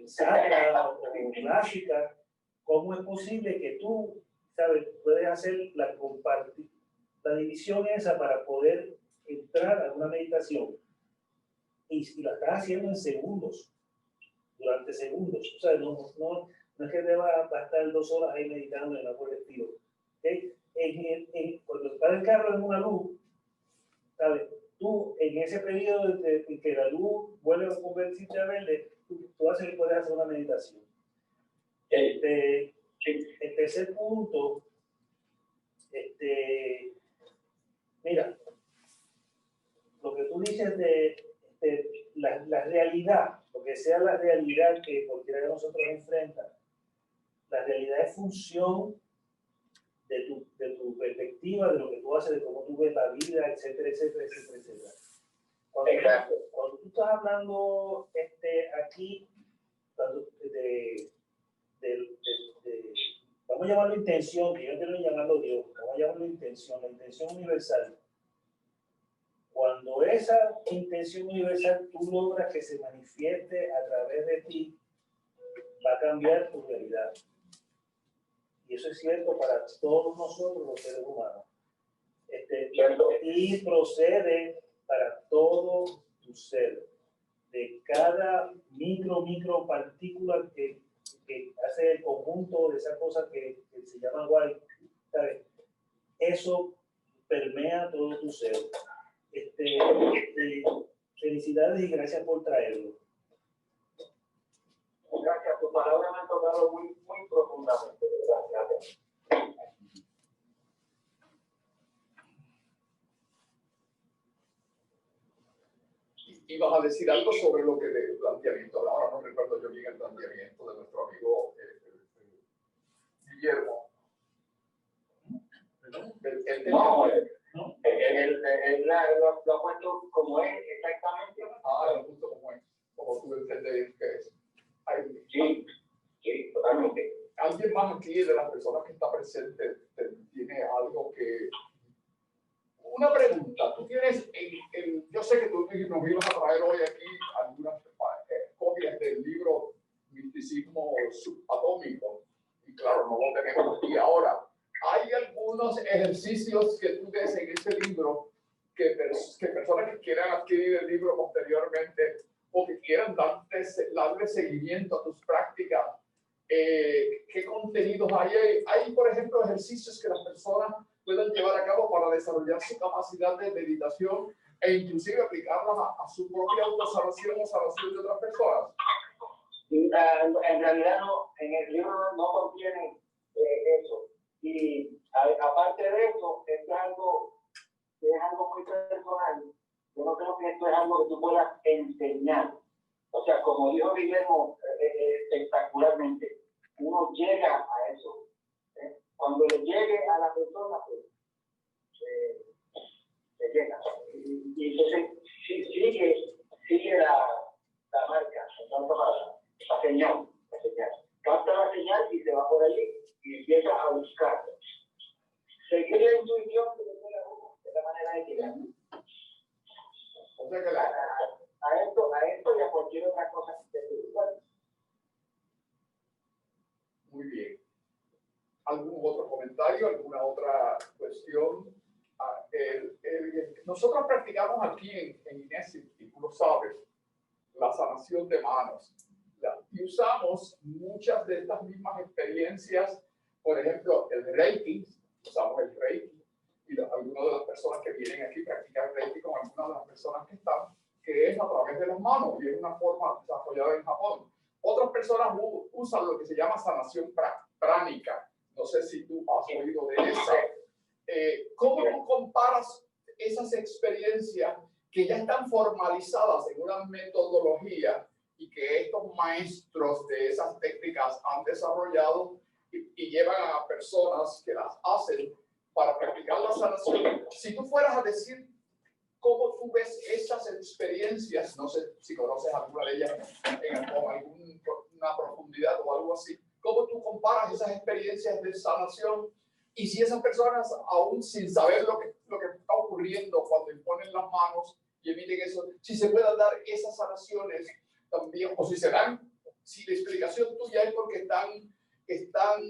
sacra o clásica? ¿Cómo es posible que tú, sabes, puedes hacer la división esa para poder entrar a una meditación? Y la estás haciendo en segundos, durante segundos. O sea, no es que deba estar 2 horas ahí meditando en algo del estilo. ¿Okay? Cuando está el carro en una luz, ¿sabes? Tú, en ese periodo en que la luz vuelve a convertirse a verde, tú puedes hacer una meditación. El tercer punto, mira, lo que tú dices de la realidad, lo que sea la realidad que cualquiera de nosotros enfrenta, la realidad es función de tu perspectiva, de lo que tú haces, de cómo tú ves la vida, etcétera. Cuando tú estás hablando aquí, vamos a llamarlo intención, que yo quiero llamarlo Dios, vamos a llamarlo intención, la intención universal. Cuando esa intención universal tú logras que se manifieste a través de ti, va a cambiar tu realidad. Y eso es cierto para todos nosotros los seres humanos. Y procede para todo tu ser. De cada micro partícula que hace el conjunto de esas cosas que se llaman white, ¿sabes? Eso permea todo tu ser. Felicidades y gracias por traerlo. Gracias, tus palabras me han tocado muy profundamente. Gracias. Ibas a decir algo sobre lo que del planteamiento, ahora no recuerdo yo bien el planteamiento de nuestro amigo Guillermo. ¿no? Él lo ha puesto como es exactamente. Lo puso como es, como tú entendés que es. Sí, totalmente. ¿Alguien más aquí de las personas que está presente tiene algo que... Una pregunta, tú tienes, yo sé que tú nos ibas a traer hoy aquí algunas copias del libro Misticismo Subatómico, y claro, no lo tenemos aquí ahora. Hay algunos ejercicios que tú ves en ese libro que personas que quieran adquirir el libro posteriormente o que quieran darle seguimiento a tus prácticas, ¿qué contenidos hay? Hay, por ejemplo, ejercicios que las personas puedan llevar a cabo para desarrollar su capacidad de meditación e inclusive aplicarlas a su propia autosanación o sanación de otras personas. En realidad no, en el libro no contiene eso. Y aparte de eso, es algo muy personal. Yo no creo que esto es algo que tú puedas enseñar. O sea, como dijo Guillermo espectacularmente, uno llega a eso. Cuando le llegue a la persona, pues, le llega. Y entonces sigue la marca, la señal. Capta la señal y se va por allí y empieza a buscar. Seguir la intuición que le llega a uno, de la manera de llegar. O sea que a esto y a cualquier otra cosa que esté igual. Muy bien. ¿Algún otro comentario? ¿Alguna otra cuestión? Nosotros practicamos aquí en INESI, y tú lo sabes, la sanación de manos. Y usamos muchas de estas mismas experiencias, por ejemplo, el Reiki, usamos el Reiki, y algunas de las personas que vienen aquí practican Reiki con algunas de las personas que están, que es a través de las manos, y es una forma desarrollada en Japón. Otras personas usan lo que se llama sanación pránica. No sé si tú has oído de esa. ¿Cómo tú comparas esas experiencias que ya están formalizadas en una metodología y que estos maestros de esas técnicas han desarrollado y llevan a personas que las hacen para practicar la sanación? Si tú fueras a decir cómo tú ves esas experiencias, no sé si conoces alguna de ellas con alguna profundidad o algo así, ¿cómo tú comparas esas experiencias de sanación? Y si esas personas, aún sin saber lo que está ocurriendo cuando imponen las manos y emiten eso, si se puedan dar esas sanaciones también, o si se dan, si la explicación tuya es porque están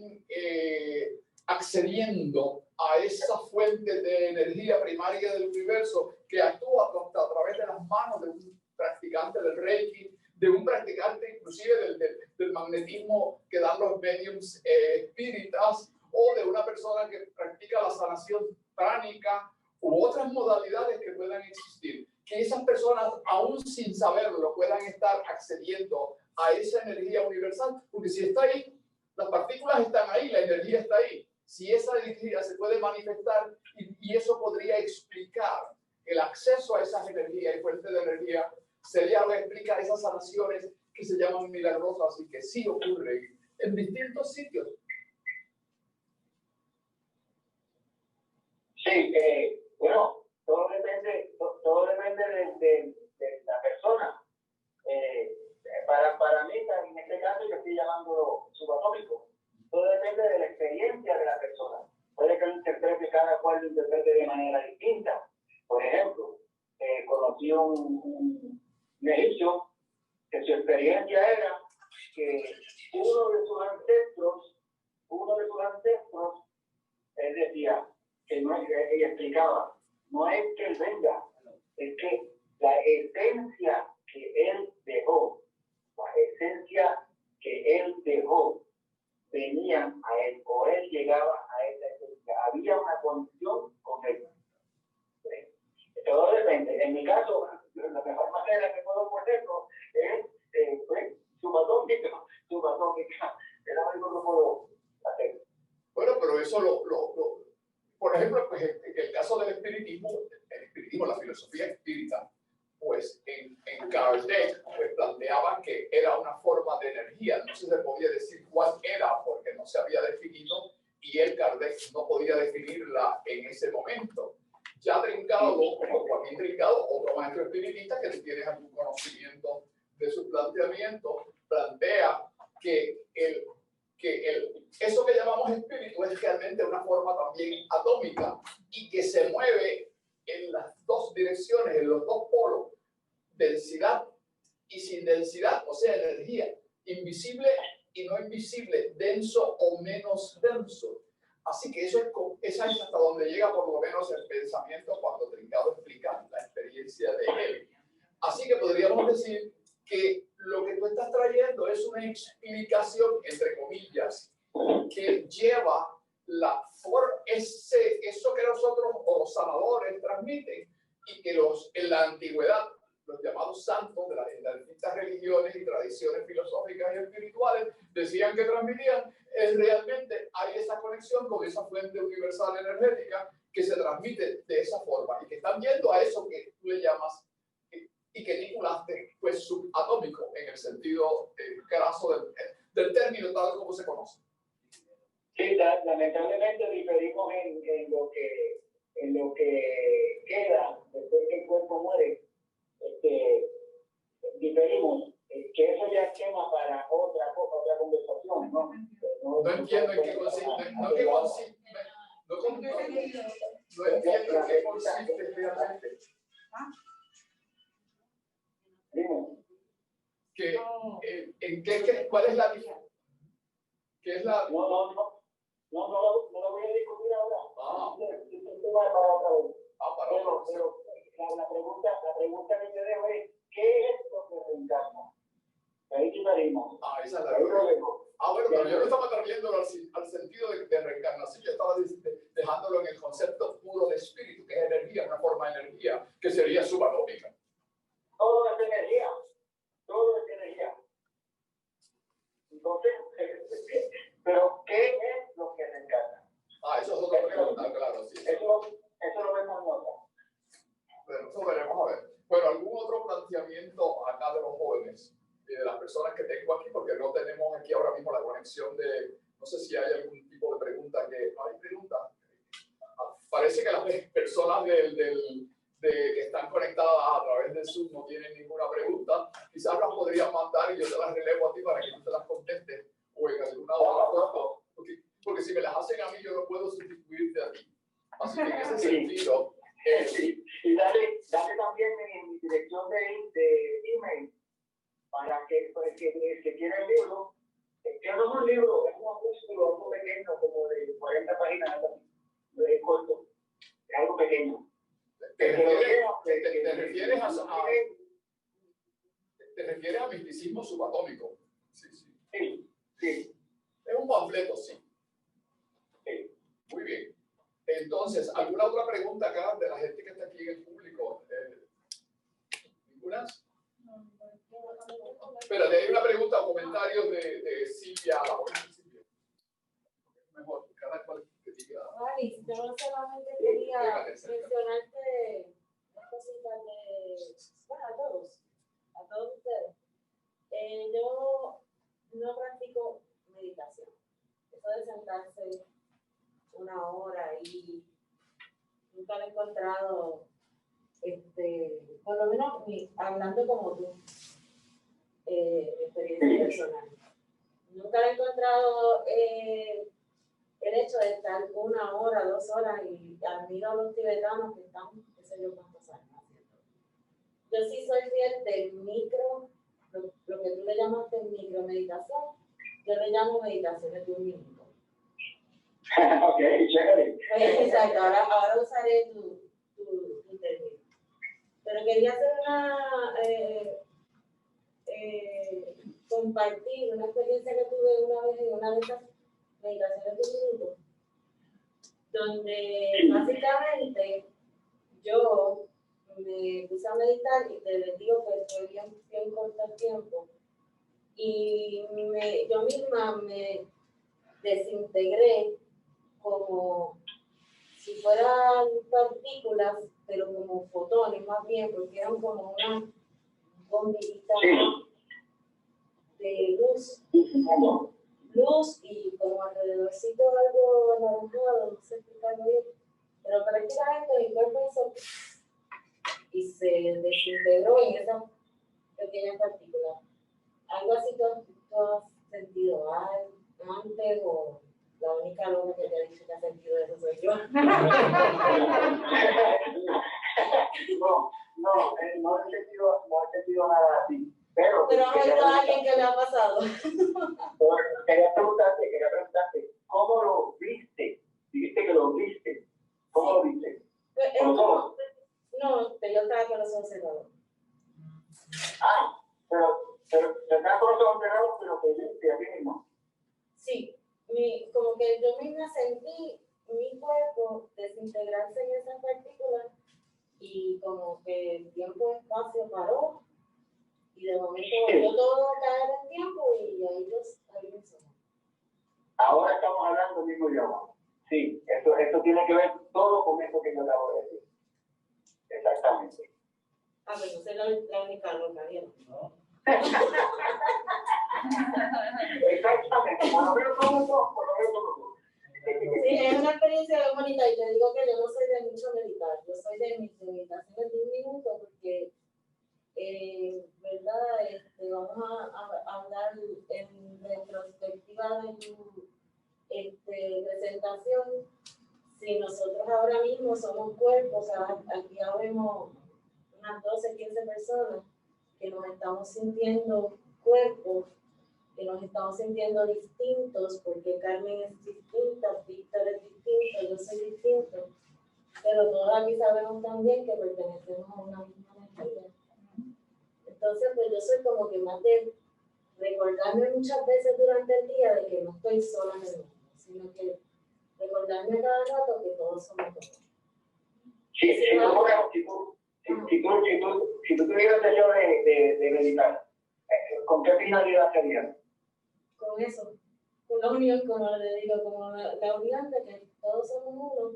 accediendo a esa fuente de energía primaria del universo que actúa a través de las manos de un practicante del Reiki, de un practicante inclusive del magnetismo que dan los mediums espíritas, o de una persona que practica la sanación pránica u otras modalidades que puedan existir. Que esas personas, aún sin saberlo, puedan estar accediendo a esa energía universal, porque si está ahí, las partículas están ahí, la energía está ahí. Si esa energía se puede manifestar y eso podría explicar el acceso a esas energías y fuentes de energía, sería lo que explica esas sanaciones que se llaman milagrosas y que sí ocurren en distintos sitios. Sí, bueno, todo depende de la persona. Para mí, en este caso, yo estoy llamándolo subatómico. Todo depende de la experiencia de la persona. Puede que lo interprete, cada cual lo interprete de manera distinta. Por ejemplo, conocí un egipcio que su experiencia era que uno de sus ancestros, él decía, que no es, ella explicaba, no es que él venga, es que la esencia que él dejó, venían a él, o él llegaba a esa esencia, había una conexión con él. ¿Sí? Todo depende. En mi caso, la mejor manera que puedo ponerlo es subatómica, es lo único que puedo hacer. Bueno, pero eso por ejemplo, pues en el caso del espiritismo, la filosofía espírita, pues en Kardec pues, planteaban que era una forma de energía, no se podía decir cuál era porque no se había definido y el Kardec no podía definirla en ese momento. Trincado, como Joaquín Trincado, otro maestro espiritista que si tienes algún conocimiento de su planteamiento, plantea que eso que llamamos espíritu es realmente una forma también atómica y que se mueve en las dos direcciones, en los dos polos, densidad y sin densidad, o sea, energía, invisible y no invisible, denso o menos denso. Así que eso es hasta donde llega por lo menos el pensamiento cuando Trincado explica la experiencia de él. Así que podríamos decir que lo que tú estás trayendo es una explicación, entre comillas, que lleva eso que nosotros o los sanadores transmiten y que en la antigüedad los llamados santos de las distintas religiones y tradiciones filosóficas y espirituales decían que transmitían, realmente hay esa conexión con esa fuente universal energética que se transmite de esa forma y que están yendo a eso que tú le llamas y que titulaste pues subatómico en el sentido graso del término tal como se conoce. Sí, lamentablemente diferimos en lo que queda después que el cuerpo muere. Diferimos, que eso ya es tema para otra conversación, ¿no? No entiendo en qué consiste, no entiendo en qué consiste realmente. ¿Cuál es la diferencia? ¿Qué es la? No lo voy a discutir ahora. Para otra vez. Pero la pregunta que te dejo es, ¿qué es lo que reencarna? Ahí quitaríamos. Esa es la pregunta. Bueno, pero yo no estaba trayéndolo al sentido de reencarnación, yo estaba dejándolo en el concepto puro de espíritu, que es energía, una forma de energía, que sería subatómica. Todo es energía. Todo es energía. Entonces, pero ¿qué es lo que reencarna? Eso es otra pregunta, claro, sí. Eso lo vemos en otra. Bueno, eso veremos a ver. Bueno, ¿algún otro planteamiento acá de los jóvenes y de las personas que tengo aquí? Porque no tenemos aquí ahora mismo la conexión no sé si hay algún tipo de pregunta no hay pregunta. Parece que las personas que están conectadas a través del Zoom no tienen ninguna pregunta. Quizás las podrían mandar y yo te las relevo a ti para que tú te las contestes o en alguna otra porque si me las hacen a mí yo no puedo sustituirte a ti. Así que en ese sentido... Y dale también mi dirección de email para que el que quiera el libro, que no es un libro, es un opúsculo, algo pequeño, como de 40 páginas, de corto, algo pequeño. ¿Te refieres a misticismo subatómico? Sí. Es un panfleto, sí. Muy bien. Entonces, ¿alguna otra pregunta acá de la gente que está aquí en el público? ¿Ninguna? Espérate, hay una pregunta o comentario de Silvia. Silvia. Mejor, cada cual que diga. Vale, yo solamente quería mencionarte una cosita a todos ustedes. Yo no practico meditación. Eso de sentarse una hora y nunca lo he encontrado, por lo menos hablando como tú, experiencia personal. Nunca he encontrado el hecho de estar 1 hora, 2 horas y admiro a los tibetanos que están, qué sé yo cuántos años haciendo. Yo sí soy fiel del micro, lo que tú le llamaste micro meditación, yo le llamo meditaciones de 1 minuto. Ok, chévere. Exacto, ahora usaré tu término. Pero quería hacer compartir una experiencia que tuve una vez en una de estas meditaciones de 1 minuto, donde básicamente yo me puse a meditar y te digo que fue bien corto el tiempo y yo misma me desintegré como si fueran partículas, pero como fotones más bien, porque eran como una bombillita de luz y como alrededorcito algo anaranjado, no sé explicarlo bien. Pero prácticamente mi cuerpo hizo y se desintegró en esa pequeña partícula. Algo así tú has sentido antes, o la única loca que te ha dicho que ha sentido eso soy yo. No he sentido nada así. Pero has oído a alguien que le ha pasado. Quería preguntarte, ¿cómo lo viste? Dijiste que lo viste. ¿Cómo lo viste? ¿Con los ojos? No, pero yo estaba con los ojos cerrados. Pero estaba con los ojos cerrados, pero que viste a ti mismo. Sí, como que yo misma sentí mi cuerpo desintegrarse en esas partículas y como que el tiempo-espacio paró y de momento volvió todo a caer en tiempo y ahí me sonó. Ahora estamos hablando del mismo idioma. Sí, eso tiene que ver todo con eso que yo acabo de decir. Exactamente. Pero soy la única loca, ¿vieron? ¿No? Exactamente, por lo menos somos dos. Sí, es una experiencia muy bonita y te digo que yo no soy de mucho meditar, yo soy de mis meditaciones de un minuto porque, ¿verdad? Vamos a hablar en retrospectiva de tu presentación. Si nosotros ahora mismo somos cuerpos, aquí habemos unas 12, 15 personas que nos estamos sintiendo cuerpos, que nos estamos sintiendo distintos, porque Carmen es distinta, Víctor es distinto, yo soy distinto, pero todos aquí sabemos también que pertenecemos a una misma energía. Entonces, pues yo soy como que más de recordarme muchas veces durante el día de que no estoy sola en el mundo, sino que recordarme cada rato que todos somos todos. Si tú tuvieras deseo de meditar, ¿con qué finalidad sería? Con eso, con la unión, como le digo, como la unión de que todos somos uno.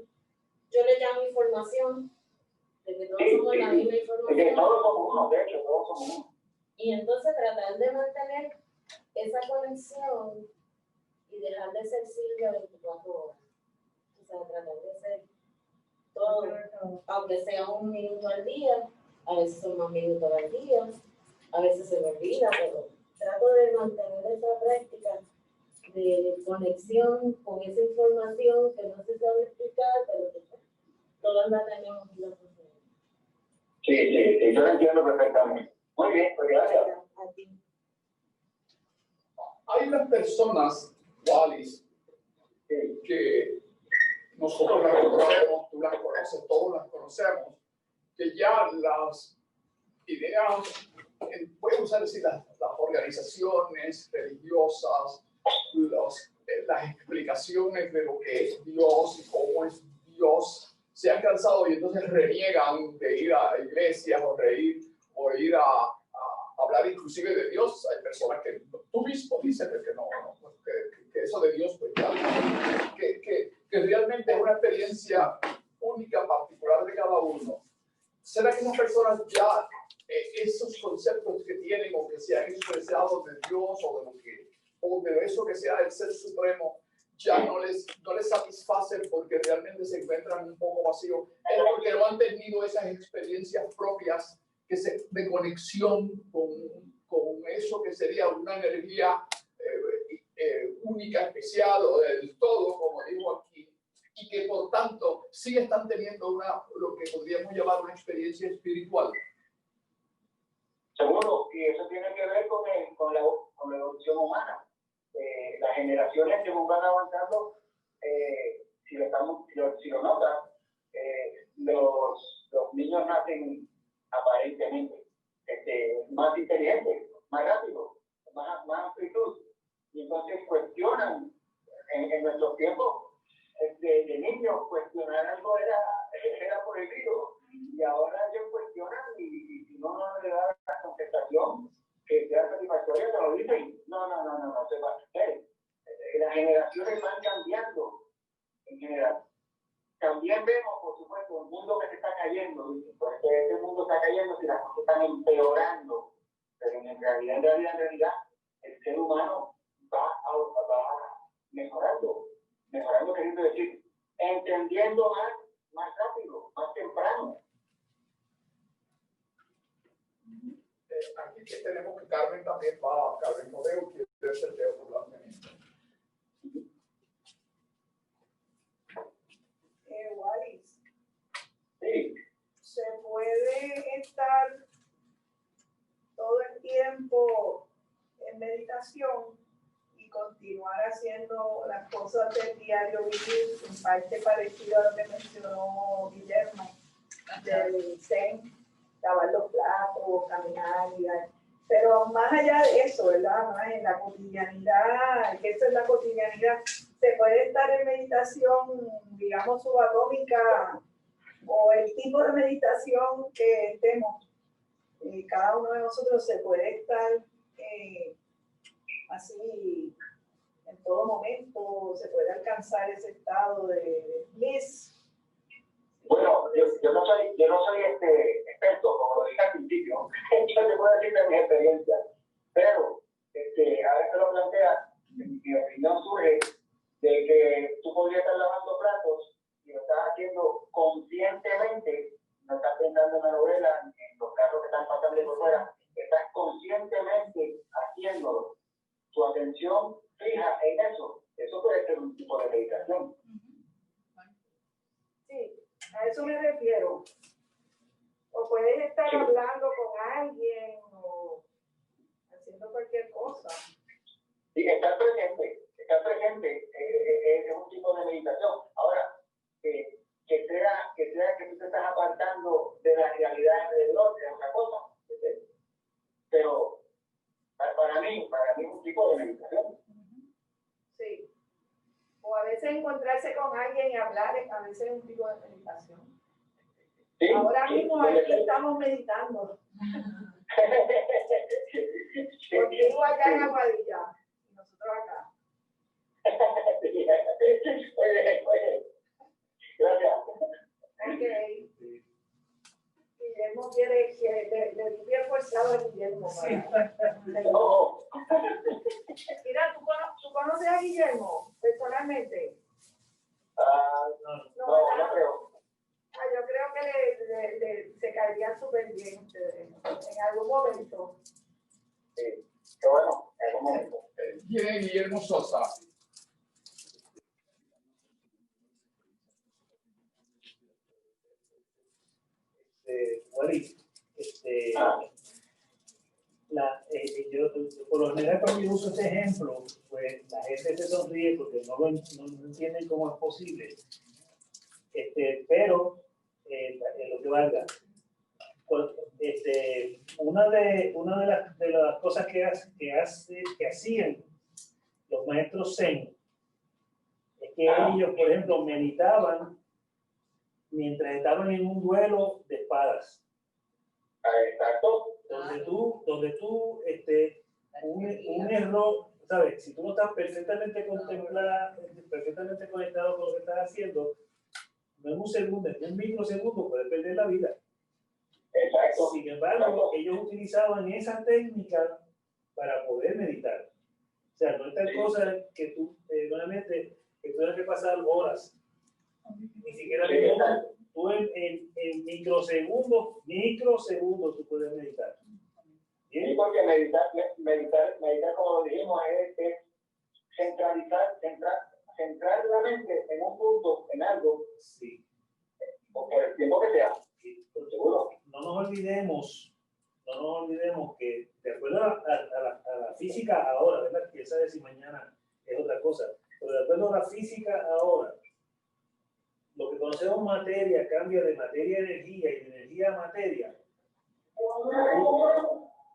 Yo le llamo información, de que todos somos la misma información. De que todos somos uno, de hecho, todos somos uno. Y entonces tratar de mantener esa conexión y dejar de ser Silvia 24 horas. O sea, tratar de ser todo, aunque sea un minuto al día, a veces son más minutos al día, a veces se me olvida, pero trato de mantener esa práctica de conexión con esa información que no se sabe explicar, pero que todas la tenemos y la funcionamos. Sí, yo lo entiendo perfectamente. Muy bien, pues gracias. A ti. Hay unas personas, Wallis, que nosotros las conocemos, tú las conoces, todos las conocemos, que ya las ideas, voy a usar decir las organizaciones religiosas, las explicaciones de lo que es Dios y cómo es Dios, se han cansado y entonces reniegan de ir a iglesias o ir a hablar inclusive de Dios. Hay personas que tú mismo dices que eso de Dios, pues ya, que realmente es una experiencia única, particular de cada uno. ¿Será que las personas ya esos conceptos que tienen o que se han expresado de Dios o de eso que sea el Ser Supremo ya no les satisfacen porque realmente se encuentran un poco vacíos? Es porque no han tenido esas experiencias propias de conexión con eso que sería una energía única, especial o del todo, como digo aquí, y que por tanto sí están teniendo lo que podríamos llamar una experiencia espiritual. Seguro, y eso tiene que ver con la evolución humana. Las generaciones que van avanzando, si lo notas, los niños nacen aparentemente más inteligentes, más rápidos, más amplitud, y entonces cuestionan en nuestros tiempos de niños, cuestionar algo era prohibido, y ahora ellos cuestionan y si no le da la contestación que sea satisfactoria, te lo dicen, no se va a hacer. Las generaciones van cambiando en general. También vemos, por supuesto, un mundo que se está cayendo, porque este mundo está cayendo si las cosas están empeorando, pero en realidad, el ser humano va mejorando, queriendo decir, entendiendo más más rápido, más temprano. Aquí que tenemos que Carmen también va, Carmen Modeo, que es el Teo por la feminista. Wallis, Sí. se puede estar todo el tiempo en meditación y continuar haciendo las cosas del diario vivir, en parte parecido a lo que mencionó Guillermo, del Zen, lavar los platos, caminar, pero más allá de eso, ¿verdad? Más en la cotidianidad, que eso es la cotidianidad, se puede estar en meditación, digamos, subatómica, o el tipo de meditación que estemos. Cada uno de nosotros se puede estar así en todo momento, se puede alcanzar ese estado de bliss. Bueno, yo no soy experto, como lo dije al principio, yo te puedo decir de mi experiencia, pero ahora que lo planteas, mi opinión surge de que tú podrías estar lavando platos y lo estás haciendo conscientemente, no estás pensando en la novela, en los carros que están pasando por fuera, estás conscientemente haciéndolo. Tu atención fija en eso. Eso puede ser un tipo de meditación. Sí, a eso me refiero. O puedes estar hablando con alguien o haciendo cualquier cosa. Sí, estar presente es un tipo de meditación. Ahora, que sea que tú te estás apartando de la realidad alrededor, es otra cosa. Pero para mí es un tipo de meditación. Sí. O a veces encontrarse con alguien y hablar, a veces es un tipo de meditación. Sí, ahora sí, mismo sí, aquí estamos meditando. Contigo allá en Aguadilla y nosotros acá. Oye, gracias. Ok. Guillermo quiere que le di bien forzado a Guillermo. No. Mira, ¿tú conoces a Guillermo personalmente? No creo. Yo creo que se caerían súper bien en algún momento. Sí, qué bueno, en algún momento. ¿Quién es Guillermo Sosa? Wallis, yo por lo general cuando yo uso este ejemplo, pues la gente se sonríe porque no entienden cómo es posible. Pero lo que valga. Una de las cosas que hacían los maestros Zen es que ellos, por ejemplo, meditaban mientras estaban en un duelo de espadas. Exacto. Donde tú un error, ¿sabes? Si tú no estás perfectamente conectado con lo que estás haciendo, no en un segundo, en un microsegundo puedes perder la vida. Exacto. Sin embargo, ellos utilizaban esa técnica para poder meditar. O sea, no es tal cosa que tú, nuevamente, que tengas que pasar horas, ni siquiera minutos. Tú en microsegundos tú puedes meditar. ¿Bien? Sí, porque meditar, como lo dijimos, es centrar la mente en un punto, en algo, Sí. por el tiempo que sea. Por seguro. No nos olvidemos que, de acuerdo a la física ahora, ¿verdad? Quién sabe si mañana es otra cosa, pero de acuerdo a la física ahora, lo que conocemos materia cambia de materia a energía y de energía a materia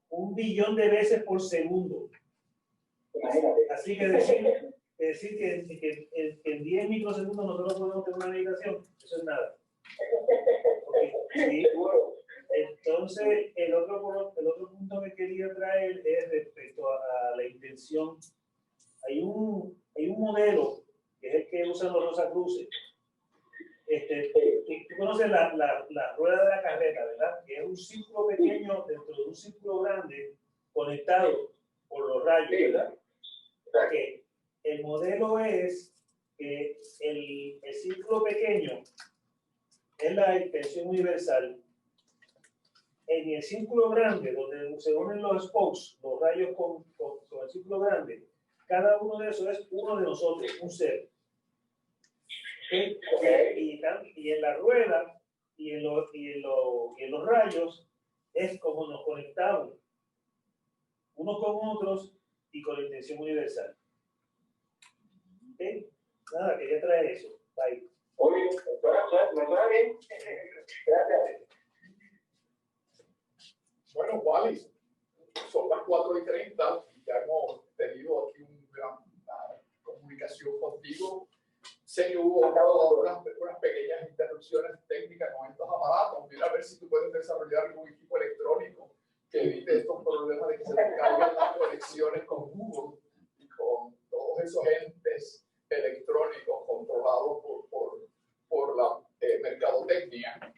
1 billón de veces por segundo. Así que decir que en 10 microsegundos nosotros podemos tener una meditación, eso es nada. Okay. ¿Sí? Entonces, el otro punto que quería traer es respecto a la intención. Hay un modelo que es el que usan los Rosacruces. Tú conoces la rueda de la carreta, ¿verdad? Que es un círculo pequeño dentro de un círculo grande conectado por los rayos, ¿verdad? Okay. El modelo es que el círculo pequeño es la extensión universal. En el círculo grande, donde se unen los spokes, los rayos con el círculo grande, cada uno de esos es uno de nosotros, un ser. ¿Okay? Y en la rueda y en los rayos es como nos conectamos unos con otros y con la intención universal. ¿Okay? Nada, quería traer eso. Bye. Oye, ¿me suena bien? Gracias. Bueno, Wally, son las 4:30 y ya hemos tenido aquí una comunicación contigo. Sé que hubo unas pequeñas interrupciones técnicas con estos aparatos. Mira a ver si tú puedes desarrollar algún equipo electrónico que evite estos problemas de que se te caigan las conexiones con Google y con todos esos entes electrónicos controlados por la mercadotecnia.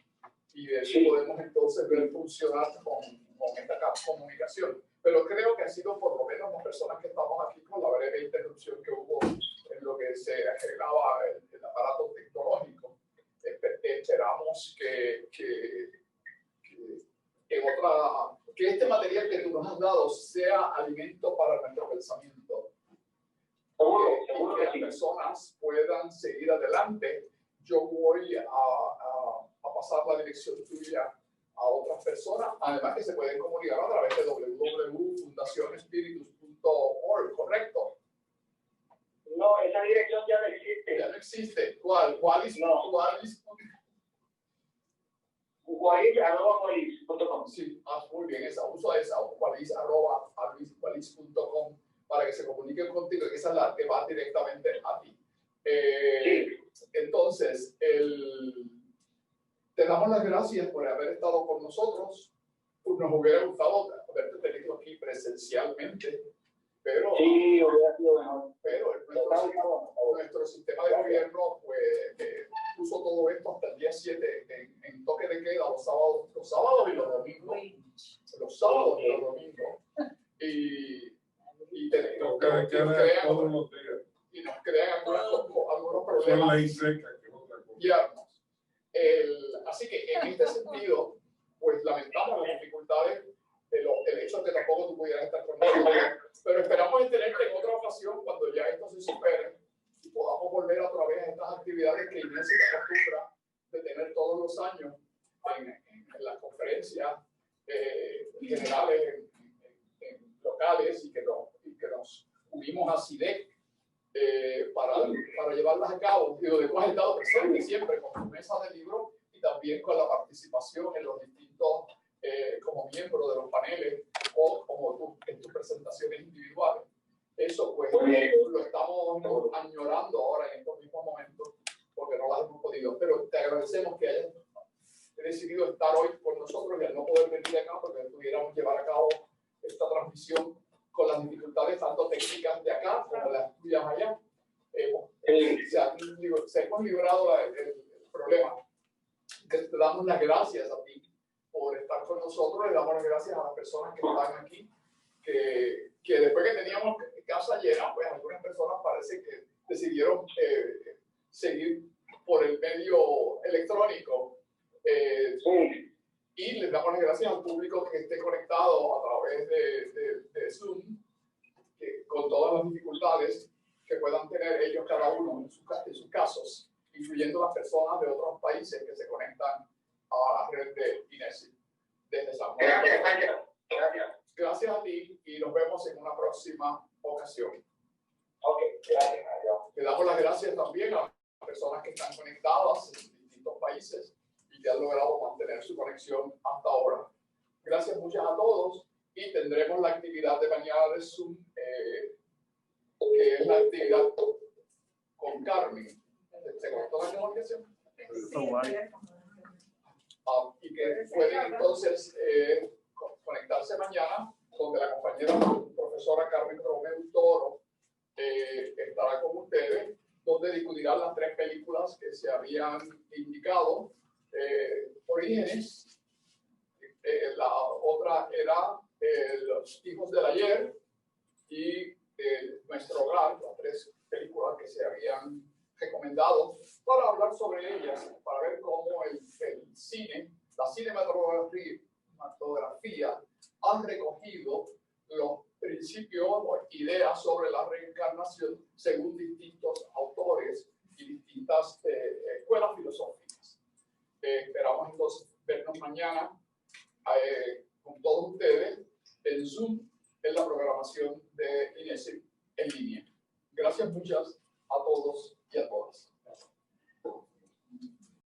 Y de eso podemos entonces ver funcionar con esta comunicación. Pero creo que ha sido por lo menos las personas que estamos aquí con la breve interrupción que hubo en lo que se arreglaba el aparato tecnológico. Esperamos que este material que tú nos has dado sea alimento para nuestro pensamiento. Seguro que las personas puedan seguir adelante. Yo voy a pasar la dirección tuya a otras personas, además que se pueden comunicar a través de www.fundacionespiritus.org, ¿correcto? No, esa dirección ya no existe. Ya no existe. ¿Cuál es? No. Gualis@gualis.com. Sí, muy bien, uso esa, gualis@gualis.com para que se comuniquen contigo, que esa es la que va directamente a ti. Sí. Entonces, te damos las gracias por haber estado con nosotros. Nos hubiera gustado haberte tenido aquí presencialmente, pero, sí, hubiera sido mejor. Pero nuestro sistema de gobierno pues, puso todo esto hasta el día 7 en toque de queda los sábados y los domingos. Los sábados y los domingos. Y nos crean algunos problemas. Así que en este sentido, pues lamentamos las dificultades el hecho de que tampoco tú pudieras estar con nosotros, pero esperamos tenerte en otra ocasión cuando ya esto se supere y podamos volver otra vez a estas actividades que Inés se acostumbra de tener todos los años en las conferencias generales, en locales y que nos unimos a CIDEC para llevarlas a cabo. Y donde tú has estado presente siempre con tu mesa de libros y también con la participación en los distintos, como miembro de los paneles o como tú en tus presentaciones individuales. Eso pues lo estamos añorando ahora en estos mismos momentos porque no las hemos podido. Pero te agradecemos que hayas decidido estar hoy con nosotros y al no poder venir acá porque pudiéramos llevar a cabo esta transmisión con las dificultades tanto técnicas de acá como las tuyas allá. Se hemos librado el problema. Te damos las gracias a ti por estar con nosotros, le damos las gracias a las personas que están aquí, que después que teníamos casa llena, pues algunas personas parece que decidieron seguir por el medio electrónico. Y les damos las gracias al público que esté conectado a través de Zoom, con todas las dificultades que puedan tener ellos cada uno en sus casos, incluyendo las personas de otros países que se conectan a la red de INESI desde San Juan. Gracias a ti y nos vemos en una próxima ocasión. Ok, gracias. Le damos las gracias también a las personas que están conectadas en distintos países y que han logrado mantener su conexión hasta ahora. Gracias muchas a todos y tendremos la actividad de mañana de Zoom, que es la actividad con Carmen. ¿Se cortó la comunicación? Y que pueden entonces conectarse mañana, donde la compañera profesora Carmen Romero Toro estará con ustedes, donde discutirán las 3 películas que se habían indicado. Orígenes, la otra era Los hijos del ayer y Nuestro hogar, las 3 películas que se habían recomendado por para hablar sobre ellas, para ver cómo el cine, la cinematografía ha recogido los principios o ideas sobre la reencarnación según distintos autores y distintas escuelas filosóficas. Esperamos entonces vernos mañana con todos ustedes en Zoom, en la programación de INESIP en línea. Gracias muchas a todos.